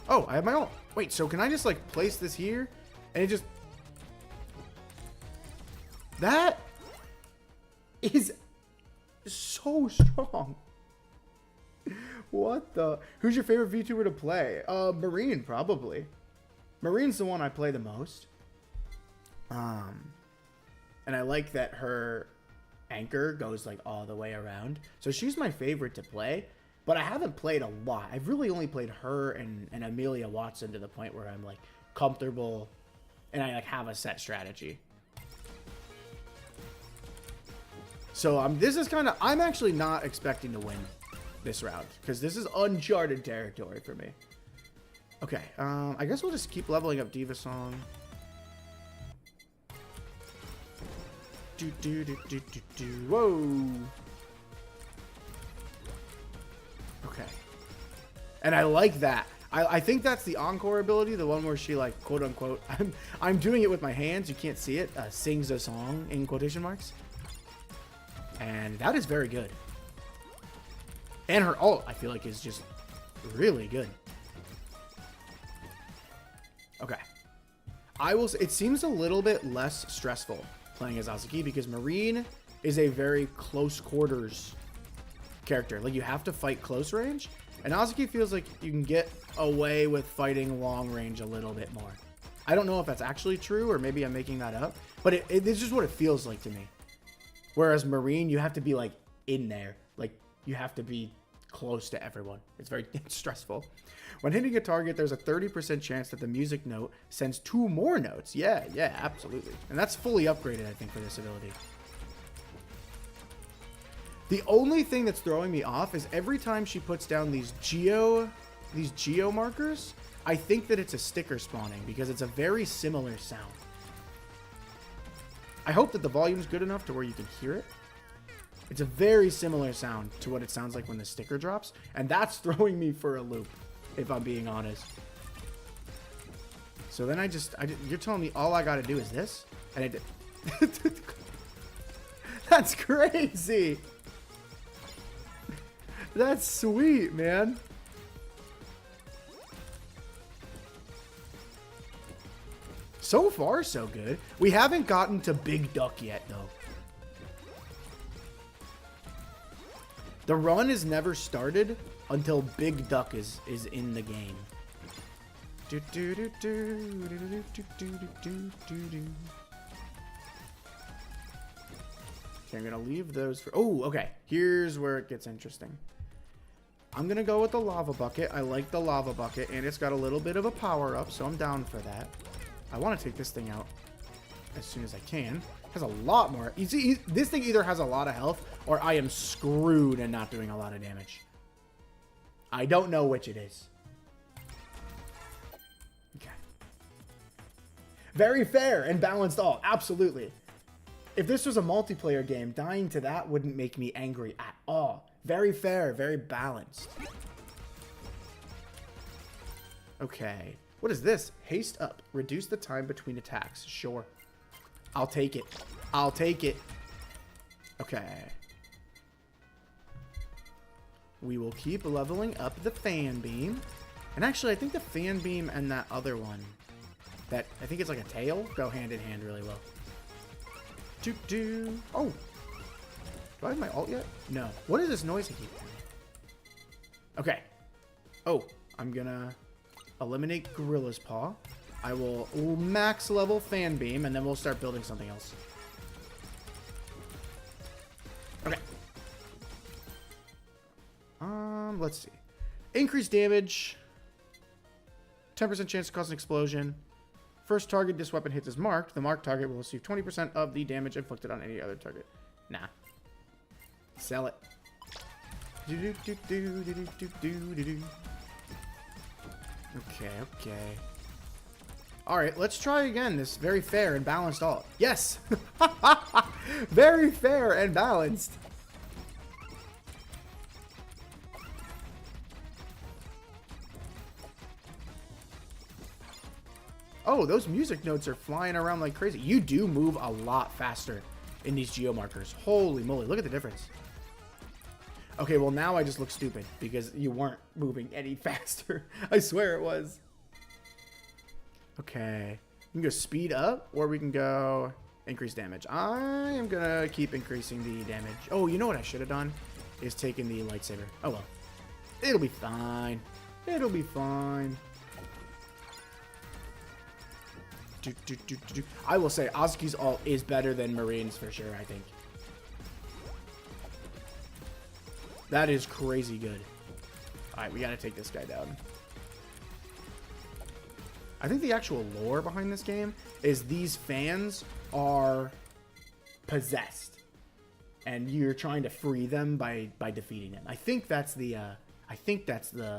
Oh, I have my ult. Wait, so can I just like place this here? And it just... That is so strong. What the... Who's your favorite VTuber to play? Marine, probably. Marine's the one I play the most. And I like that her anchor goes like all the way around. So she's my favorite to play. But I haven't played a lot. I've really only played her and Amelia Watson to the point where I'm like comfortable and I like have a set strategy. So this is kind of, I'm actually not expecting to win this round because this is uncharted territory for me. Okay, I guess we'll just keep leveling up Diva Song. Whoa. Okay. And I like that. I think that's the encore ability, the one where she like quote unquote, I'm doing it with my hands, you can't see it, sings a song in quotation marks. And that is very good. And her ult, I feel like, is just really good. Okay. It seems a little bit less stressful playing as Azuki because Marine is a very close quarters character. Like, you have to fight close range. And Azuki feels like you can get away with fighting long range a little bit more. I don't know if that's actually true or maybe I'm making that up. But it's just what it feels like to me. Whereas Marine, you have to be like in there. Like, you have to be close to everyone. It's very stressful. When hitting a target, there's a 30% chance that the music note sends 2 more notes. Yeah, absolutely. And that's fully upgraded, I think, for this ability. The only thing that's throwing me off is every time she puts down these geo markers, I think that it's a sticker spawning because it's a very similar sound. I hope that the volume's good enough to where you can hear it. It's a very similar sound to what it sounds like when the sticker drops, and that's throwing me for a loop, if I'm being honest. So then you're telling me all I gotta do is this? And I did. That's crazy. That's sweet, man. So far, so good. We haven't gotten to Big Duck yet, though. The run is never started until Big Duck is in the game. Okay, I'm gonna leave those for... Oh, okay. Here's where it gets interesting. I'm gonna go with the lava bucket. I like the lava bucket, and it's got a little bit of a power up, so I'm down for that. I want to take this thing out as soon as I can. It has a lot more. You see, this thing either has a lot of health, or I am screwed and not doing a lot of damage. I don't know which it is. Okay. Very fair and balanced all. Absolutely. If this was a multiplayer game, dying to that wouldn't make me angry at all. Very fair, very balanced. Okay. What is this? Haste up. Reduce the time between attacks. Sure. I'll take it. I'll take it. Okay. We will keep leveling up the fan beam. And actually, I think the fan beam and that other one, that I think it's like a tail, go hand in hand really well. Oh. Do I have my ult yet? No. What is this noise I keep hearing? Okay. Oh, I'm gonna eliminate Gorilla's Paw. I will max level Fan Beam, and then we'll start building something else. Okay. Let's see. Increased damage. 10% chance to cause an explosion. First target this weapon hits is marked. The marked target will receive 20% of the damage inflicted on any other target. Nah. Sell it. Okay, okay. Alright, let's try again this very fair and balanced ult. Yes! Very fair and balanced. Oh, those music notes are flying around like crazy. You do move a lot faster in these geomarkers. Holy moly, look at the difference. Okay, well now I just look stupid because you weren't moving any faster. I swear it was. Okay. We can go speed up or we can go increase damage. I am going to keep increasing the damage. Oh, you know what I should have done? Is taken the lightsaber. Oh well. It'll be fine. It'll be fine. I will say Ozky's ult is better than Marine's for sure, I think. That is crazy good. Alright, we gotta take this guy down. I think the actual lore behind this game is these fans are possessed. And you're trying to free them by defeating them. I think that's the lore.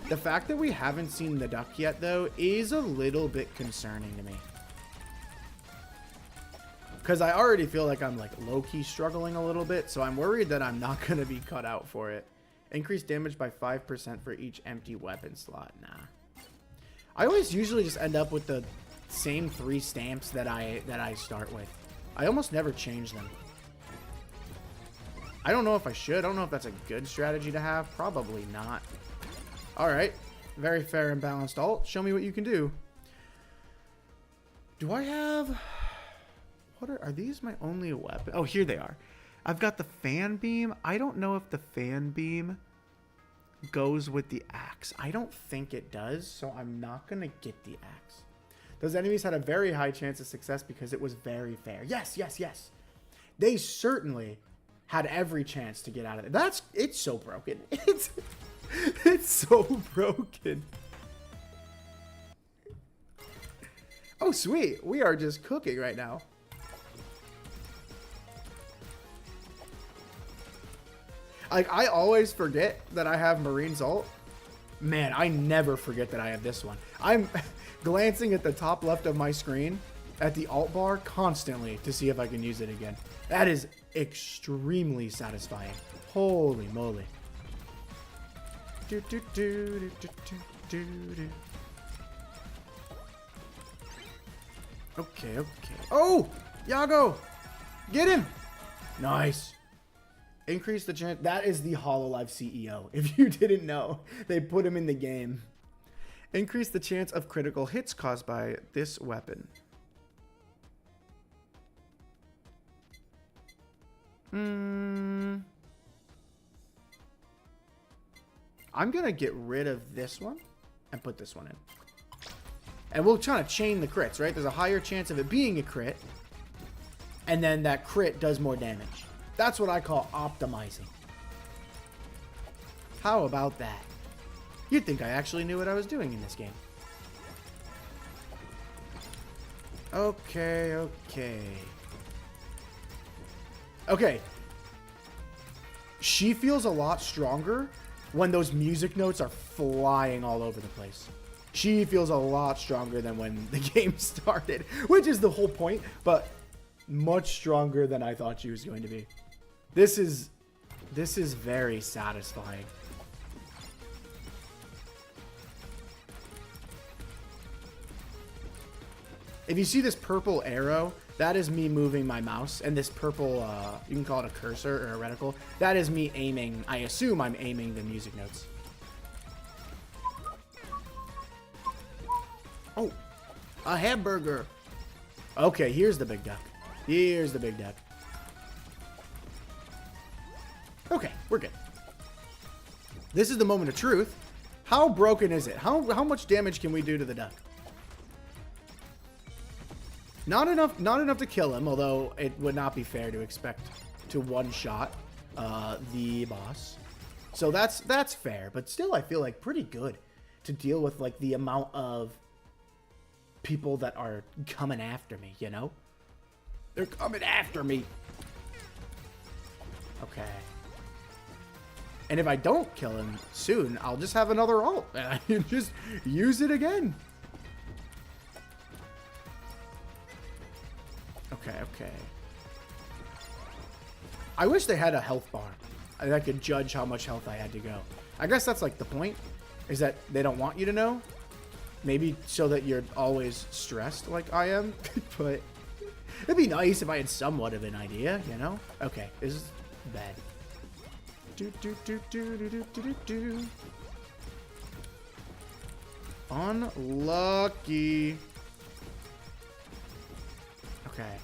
The fact that we haven't seen the duck yet, though, is a little bit concerning to me. Because I already feel like I'm, like, low-key struggling a little bit, so I'm worried that I'm not going to be cut out for it. Increase damage by 5% for each empty weapon slot. Nah. I always usually just end up with the same 3 stamps that I start with. I almost never change them. I don't know if I should. I don't know if that's a good strategy to have. Probably not. Alright. Very fair and balanced ult. Show me what you can do. Do I have... What are these my only weapon? Oh, here they are. I've got the fan beam. I don't know if the fan beam goes with the axe. I don't think it does, so I'm not going to get the axe. Those enemies had a very high chance of success because it was very fair. Yes, yes, yes. They certainly... had every chance to get out of it. It's so broken. It's so broken. Oh, sweet. We are just cooking right now. Like, I always forget that I have Marine's ult. Man, I never forget that I have this one. I'm glancing at the top left of my screen at the alt bar constantly to see if I can use it again. That is extremely satisfying. Holy moly. Okay, okay. Oh! Yago! Get him! Nice. Increase the chance. That is the HoloLive CEO. If you didn't know, they put him in the game. Increase the chance of critical hits caused by this weapon. I'm going to get rid of this one and put this one in. And we'll try to chain the crits, right? There's a higher chance of it being a crit. And then that crit does more damage. That's what I call optimizing. How about that? You'd think I actually knew what I was doing in this game. Okay, okay. Okay. She feels a lot stronger when those music notes are flying all over the place. She feels a lot stronger than when the game started, which is the whole point, but much stronger than I thought she was going to be. This is very satisfying. If you see this purple arrow, that is me moving my mouse, and this purple, you can call it a cursor or a reticle, that is me aiming. I assume I'm aiming the music notes. Oh, a hamburger. Okay, here's the big duck. Here's the big duck. Okay, we're good. This is the moment of truth. How broken is it? How much damage can we do to the duck? Not enough to kill him, although it would not be fair to expect to one-shot the boss. So that's fair, but still I feel like pretty good to deal with like the amount of people that are coming after me, you know? They're coming after me. Okay. And if I don't kill him soon, I'll just have another ult. And I can just use it again. Okay, okay. I wish they had a health bar. I could judge how much health I had to go. I guess that's like the point, is that they don't want you to know. Maybe so that you're always stressed like I am. But it'd be nice if I had somewhat of an idea, you know? Okay, this is bad. Unlucky. Okay.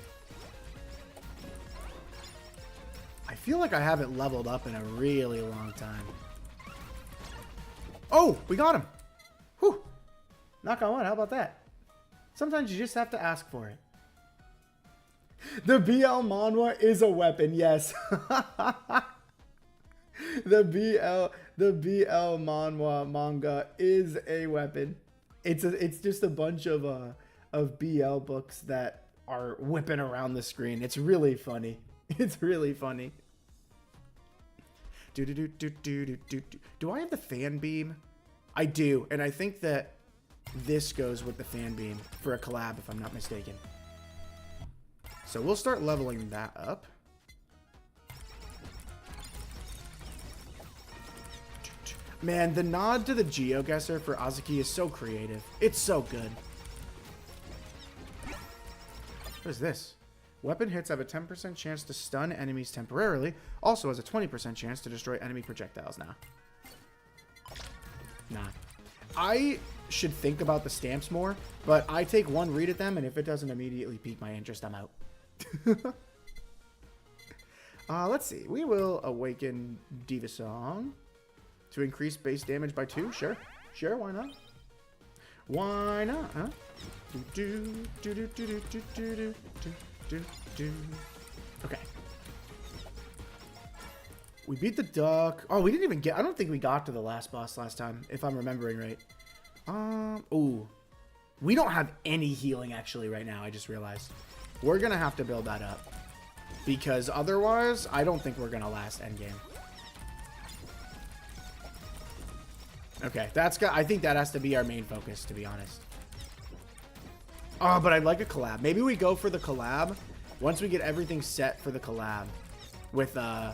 I feel like I haven't leveled up in a really long time. Oh, we got him. Whew. Knock on wood, how about that? Sometimes you just have to ask for it. The BL Manhwa is a weapon, yes. The BL Manhwa manga is a weapon. It's just a bunch of BL books that are whipping around the screen. It's really funny. It's really funny. Do I have the fan beam? I do, and I think that this goes with the fan beam for a collab, if I'm not mistaken. So we'll start leveling that up. Man, the nod to the GeoGuessr for Azuki is so creative. It's so good. What is this? Weapon hits have a 10% chance to stun enemies temporarily. Also has a 20% chance to destroy enemy projectiles now. Nah. I should think about the stamps more, but I take one read at them, and if it doesn't immediately pique my interest, I'm out. Let's see. We will awaken Diva Song to increase base damage by 2. Sure. Sure, why not? Why not, huh? Okay. We beat the duck. Oh, we didn't even get... I don't think we got to the last boss last time, if I'm remembering right. Ooh. We don't have any healing, actually, right now. I just realized. We're going to have to build that up. Because otherwise, I don't think we're going to last endgame. Okay, I think that has to be our main focus, to be honest. Oh, but I'd like a collab. Maybe we go for the collab once we get everything set for the collab. With, I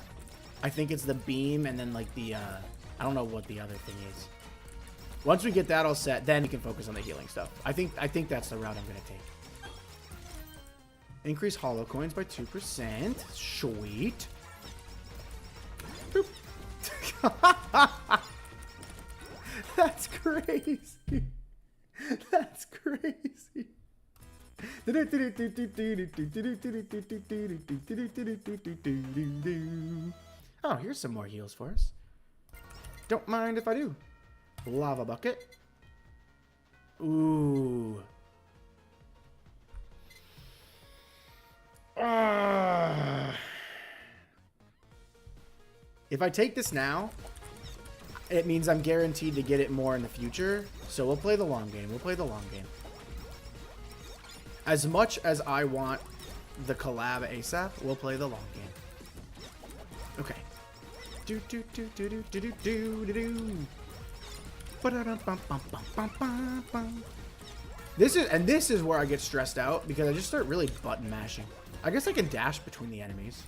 think it's the beam and then, like, the, I don't know what the other thing is. Once we get that all set, then we can focus on the healing stuff. I think that's the route I'm going to take. Increase holo coins by 2%. Sweet. Boop. That's crazy. That's crazy. Oh, here's some more heals for us. Don't mind if I do. Lava bucket. Ooh. If I take this now, it means I'm guaranteed to get it more in the future. So we'll play the long game. We'll play the long game. As much as I want the collab ASAP, we'll play the long game. Okay. Do do do do do do do do do. This is where I get stressed out because I just start really button mashing. I guess I can dash between the enemies.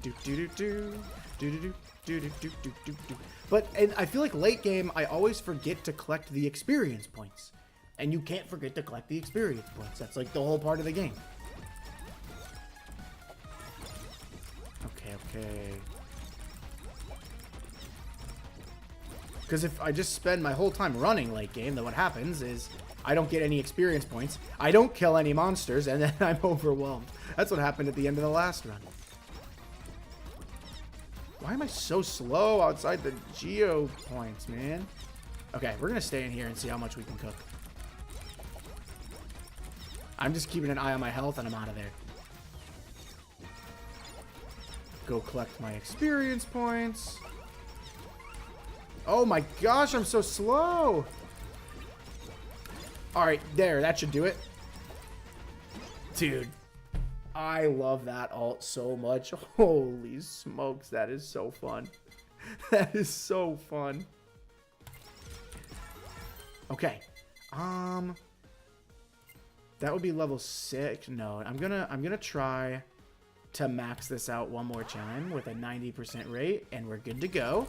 Do do do do do do do do do do do do. But I feel like late game I always forget to collect the experience points. And you can't forget to collect the experience points. That's like the whole part of the game. Okay. Because if I just spend my whole time running late game, then what happens is I don't get any experience points. I don't kill any monsters, and then I'm overwhelmed. That's what happened at the end of the last run. Why am I so slow outside the geo points, man? Okay, we're going to stay in here and see how much we can cook. I'm just keeping an eye on my health, and I'm out of there. Go collect my experience points. Oh my gosh, I'm so slow. All right, there, that should do it. Dude, I love that ult so much. Holy smokes, that is so fun. That is so fun. Okay. That would be level 6. No, I'm gonna try to max this out one more time with a 90% rate, and we're good to go.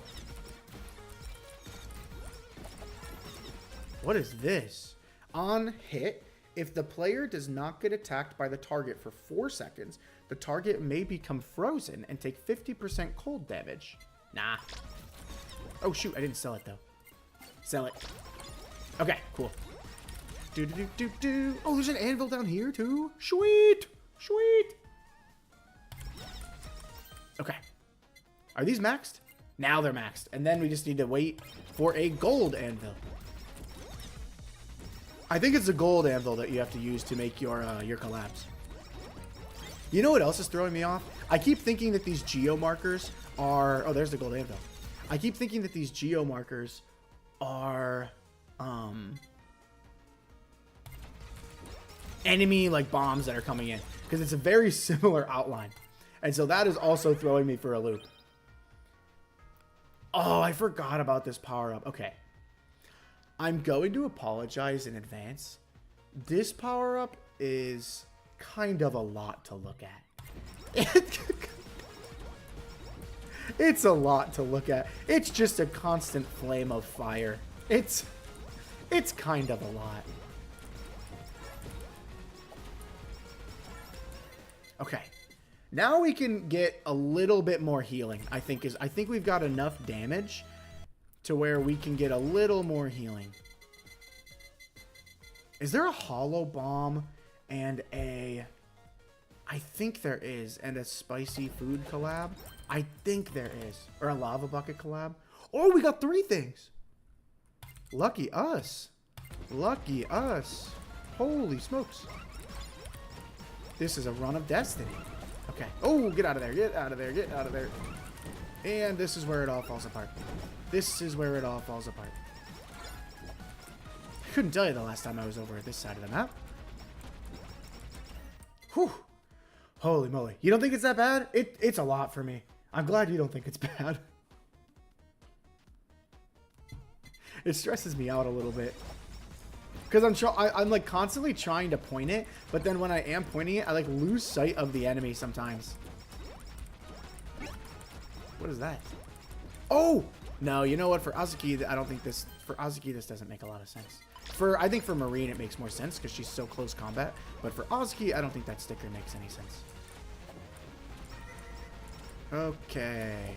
What is this? On hit, if the player does not get attacked by the target for 4 seconds, the target may become frozen and take 50% cold damage. Nah. Oh shoot, I didn't sell it though. Sell it. Okay, cool. Do. Oh, there's an anvil down here too. Sweet. Sweet. Okay. Are these maxed? Now they're maxed. And then we just need to wait for a gold anvil. I think it's a gold anvil that you have to use to make your collabs. You know what else is throwing me off? I keep thinking that these geo markers are... Oh, there's the gold anvil. I keep thinking that these geo markers are... enemy like bombs that are coming in. Because it's a very similar outline. And so that is also throwing me for a loop. Oh, I forgot about this power-up. Okay. I'm going to apologize in advance. This power-up is kind of a lot to look at. It's a lot to look at. It's just a constant flame of fire. It's kind of a lot. Okay. Now we can get a little bit more healing. I think we've got enough damage to where we can get a little more healing. Is there a hollow bomb and a... I think there is. And a spicy food collab? I think there is. Or a lava bucket collab? Oh, we got 3 things. Lucky us. Lucky us. Holy smokes. This is a run of destiny. Okay. Oh, get out of there. Get out of there. Get out of there. And this is where it all falls apart. This is where it all falls apart. I couldn't tell you the last time I was over at this side of the map. Whew. Holy moly. You don't think it's that bad? It's a lot for me. I'm glad you don't think it's bad. It stresses me out a little bit. Because I'm like constantly trying to point it, but then when I am pointing it, I like lose sight of the enemy sometimes. What is that? Oh! No, you know what? For Azuki, I don't think this... For Azuki, this doesn't make a lot of sense. I think for Marine, it makes more sense because she's so close combat. But for Azuki, I don't think that sticker makes any sense. Okay.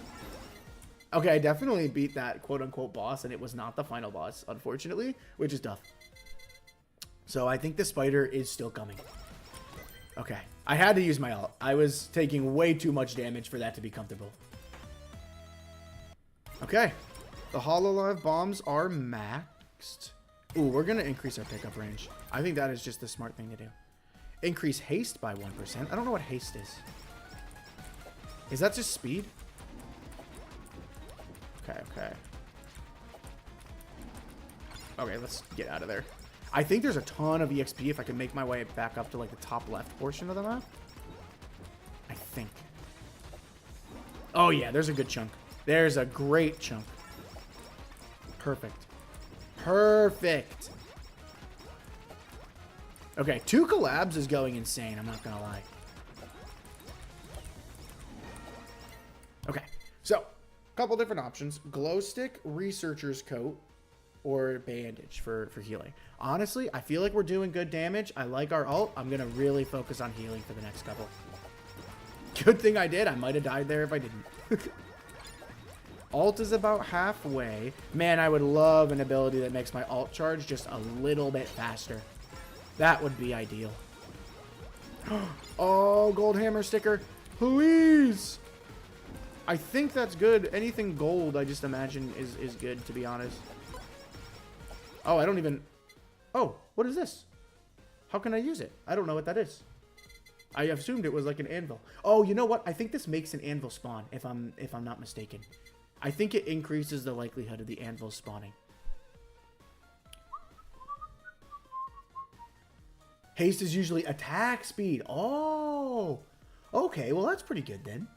Okay, I definitely beat that quote-unquote boss, and it was not the final boss, unfortunately, which is tough. So I think the spider is still coming. Okay, I had to use my ult. I was taking way too much damage for that to be comfortable. Okay, the Hololive bombs are maxed. Ooh, we're going to increase our pickup range. I think that is just the smart thing to do. Increase haste by 1%. I don't know what haste is. Is that just speed? Okay. Okay, let's get out of there. I think there's a ton of EXP if I can make my way back up to like the top left portion of the map. I think. Oh yeah, there's a good chunk. There's a great chunk. Perfect. Perfect. Okay, 2 collabs is going insane. I'm not going to lie. Okay, so couple different options. Glow stick, researcher's coat, or bandage for healing. Honestly, I feel like we're doing good damage. I like our ult. I'm going to really focus on healing for the next couple. Good thing I did. I might have died there if I didn't. Ult is about halfway. Man, I would love an ability that makes my ult charge just a little bit faster. That would be ideal. Oh, gold hammer sticker. Please. I think that's good. Anything gold, I just imagine, is good, to be honest. Oh, I don't even... Oh, what is this? How can I use it? I don't know what that is. I assumed it was like an anvil. Oh, you know what? I think this makes an anvil spawn, if I'm not mistaken. I think it increases the likelihood of the anvil spawning. Haste is usually attack speed. Oh, okay. Well, that's pretty good then.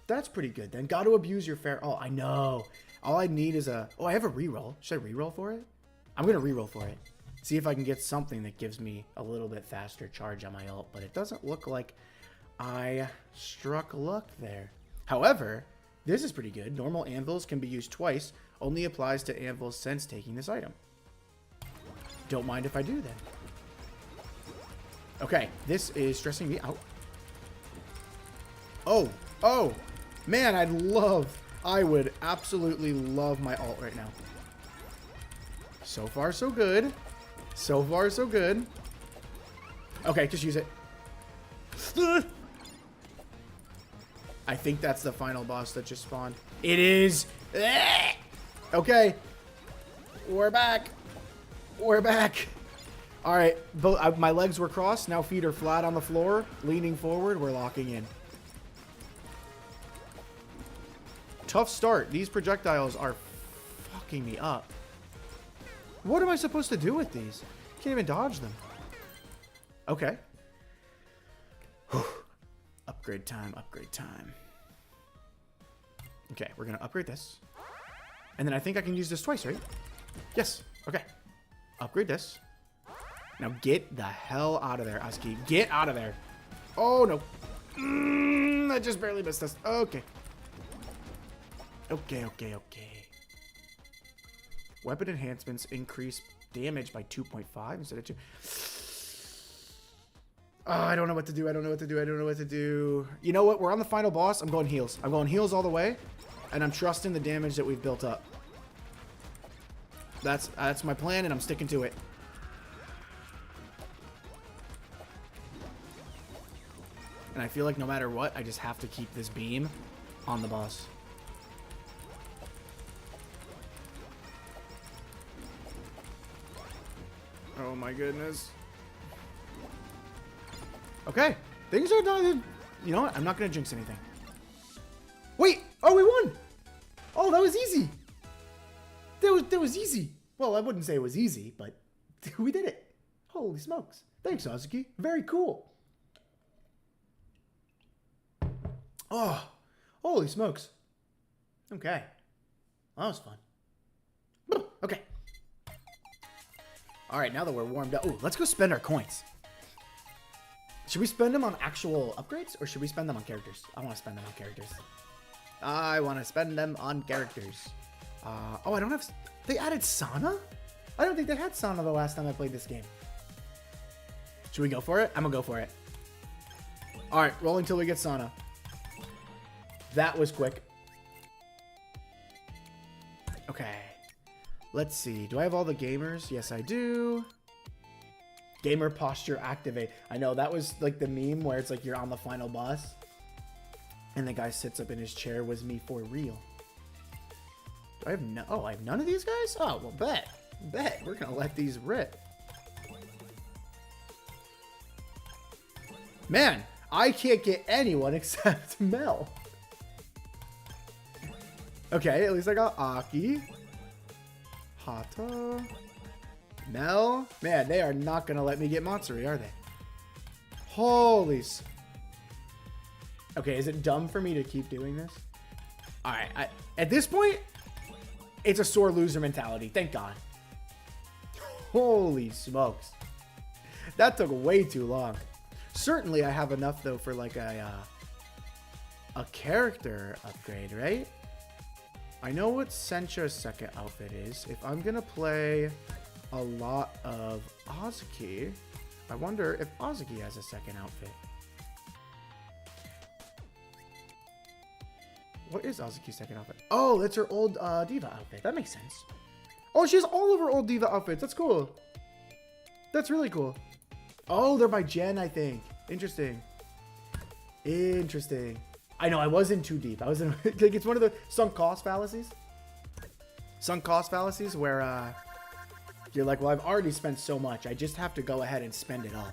That's pretty good then. Got to abuse your fair. Oh, I know. All I need is a... Oh, I have a reroll. Should I reroll for it? I'm going to reroll for it. See if I can get something that gives me a little bit faster charge on my ult. But it doesn't look like I struck luck there. However, this is pretty good. Normal anvils can be used twice. Only applies to anvils since taking this item. Don't mind if I do then. Okay, this is stressing me out. Oh, man, I would absolutely love my ult right now. So far, so good. So far, so good. Okay, just use it. I think that's the final boss that just spawned. It is. Okay. We're back. We're back. All right, my legs were crossed. Now feet are flat on the floor, leaning forward. We're locking in. Tough start. These projectiles are fucking me up. What am I supposed to do with these? Can't even dodge them. Okay. Upgrade time, upgrade time. Okay, we're going to upgrade this. And then I think I can use this twice, right? Yes. Okay. Upgrade this. Now get the hell out of there, Oski. Get out of there. Oh, no. I just barely missed this. Okay. Okay. Weapon enhancements increase damage by 2.5 instead of 2. Oh, I don't know what to do. I don't know what to do. You know what? We're on the final boss. I'm going heals. I'm going heals all the way. And I'm trusting the damage that we've built up. That's my plan, and I'm sticking to it. And I feel like no matter what, I just have to keep this beam on the boss. Oh my goodness. Okay. Things are done. You know what? I'm not going to jinx anything. Wait. Oh, we won. Oh, that was easy. That was easy. Well, I wouldn't say it was easy, but we did it. Holy smokes. Thanks, Azuki. Very cool. Oh, holy smokes. Okay. Well, that was fun. Okay. All right, now that we're warmed up. Ooh, let's go spend our coins. Should we spend them on actual upgrades, or should we spend them on characters? I want to spend them on characters. I want to spend them on characters. Oh, I don't have... They added sauna? I don't think they had sauna the last time I played this game. Should we go for it? I'm going to go for it. All right, rolling till we get sauna. That was quick. Okay. Let's see. Do I have all the gamers? Yes, I do. Gamer posture activate. I know that was like the meme where it's like you're on the final boss and the guy sits up in his chair. Was me for real. Do I have no? Oh, I have none of these guys? Oh, well, bet. We're going to let these rip. Man, I can't get anyone except Mel. Okay, at least I got Aki. Hata. Mel. Man, they are not going to let me get Matsuri, are they? Holy... Okay, is it dumb for me to keep doing this? Alright, at this point, it's a sore loser mentality. Thank God. Holy smokes. That took way too long. Certainly, I have enough, though, for like a character upgrade, right? I know what Sencha's second outfit is. If I'm going to play a lot of Azuki, I wonder if Azuki has a second outfit. What is Azuki's second outfit? Oh, that's her old Diva outfit. That makes sense. Oh, she has all of her old Diva outfits. That's cool. That's really cool. Oh, they're by Jen, I think. Interesting. Interesting. I know, I wasn't too deep. I was in, like, it's one of the sunk cost fallacies. Sunk cost fallacies where you're like, well, I've already spent so much. I just have to go ahead and spend it all.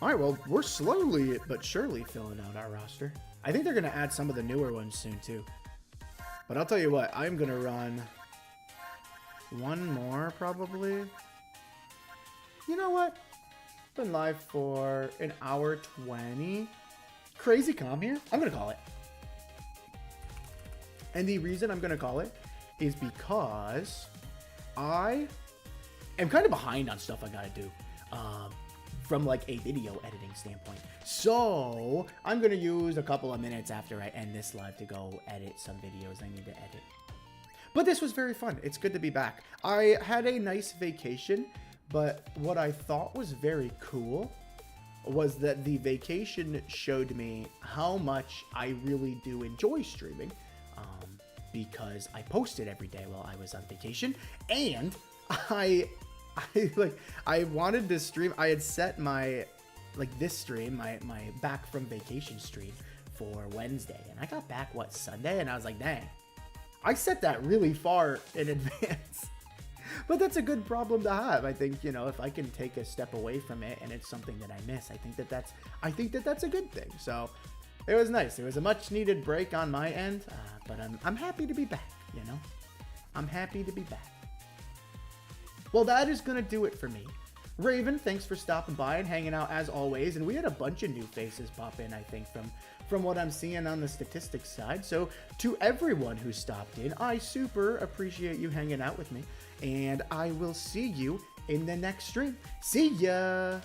All right, well, we're slowly but surely filling out our roster. I think they're going to add some of the newer ones soon, too. But I'll tell you what, I'm going to run one more, probably. You know what? Been live for an hour 20. Crazy calm here. I'm going to call it. And the reason I'm going to call it is because I am kind of behind on stuff I got to do. From like a video editing standpoint. So I'm going to use a couple of minutes after I end this live to go edit some videos I need to edit. But this was very fun. It's good to be back. I had a nice vacation, but what I thought was very cool was that the vacation showed me how much I really do enjoy streaming, because I posted every day while I was on vacation, and I wanted to stream. I had set my, like, this stream, my back from vacation stream for Wednesday, and I got back, what, Sunday? And I was like, dang, I set that really far in advance. But that's a good problem to have. I think, you know, if I can take a step away from it and it's something that I miss, I think that that's a good thing. So it was nice. It was a much needed break on my end, but I'm happy to be back, you know? I'm happy to be back. Well, that is going to do it for me. Raven, thanks for stopping by and hanging out as always. And we had a bunch of new faces pop in, I think, from what I'm seeing on the statistics side. So to everyone who stopped in, I super appreciate you hanging out with me. And I will see you in the next stream. See ya!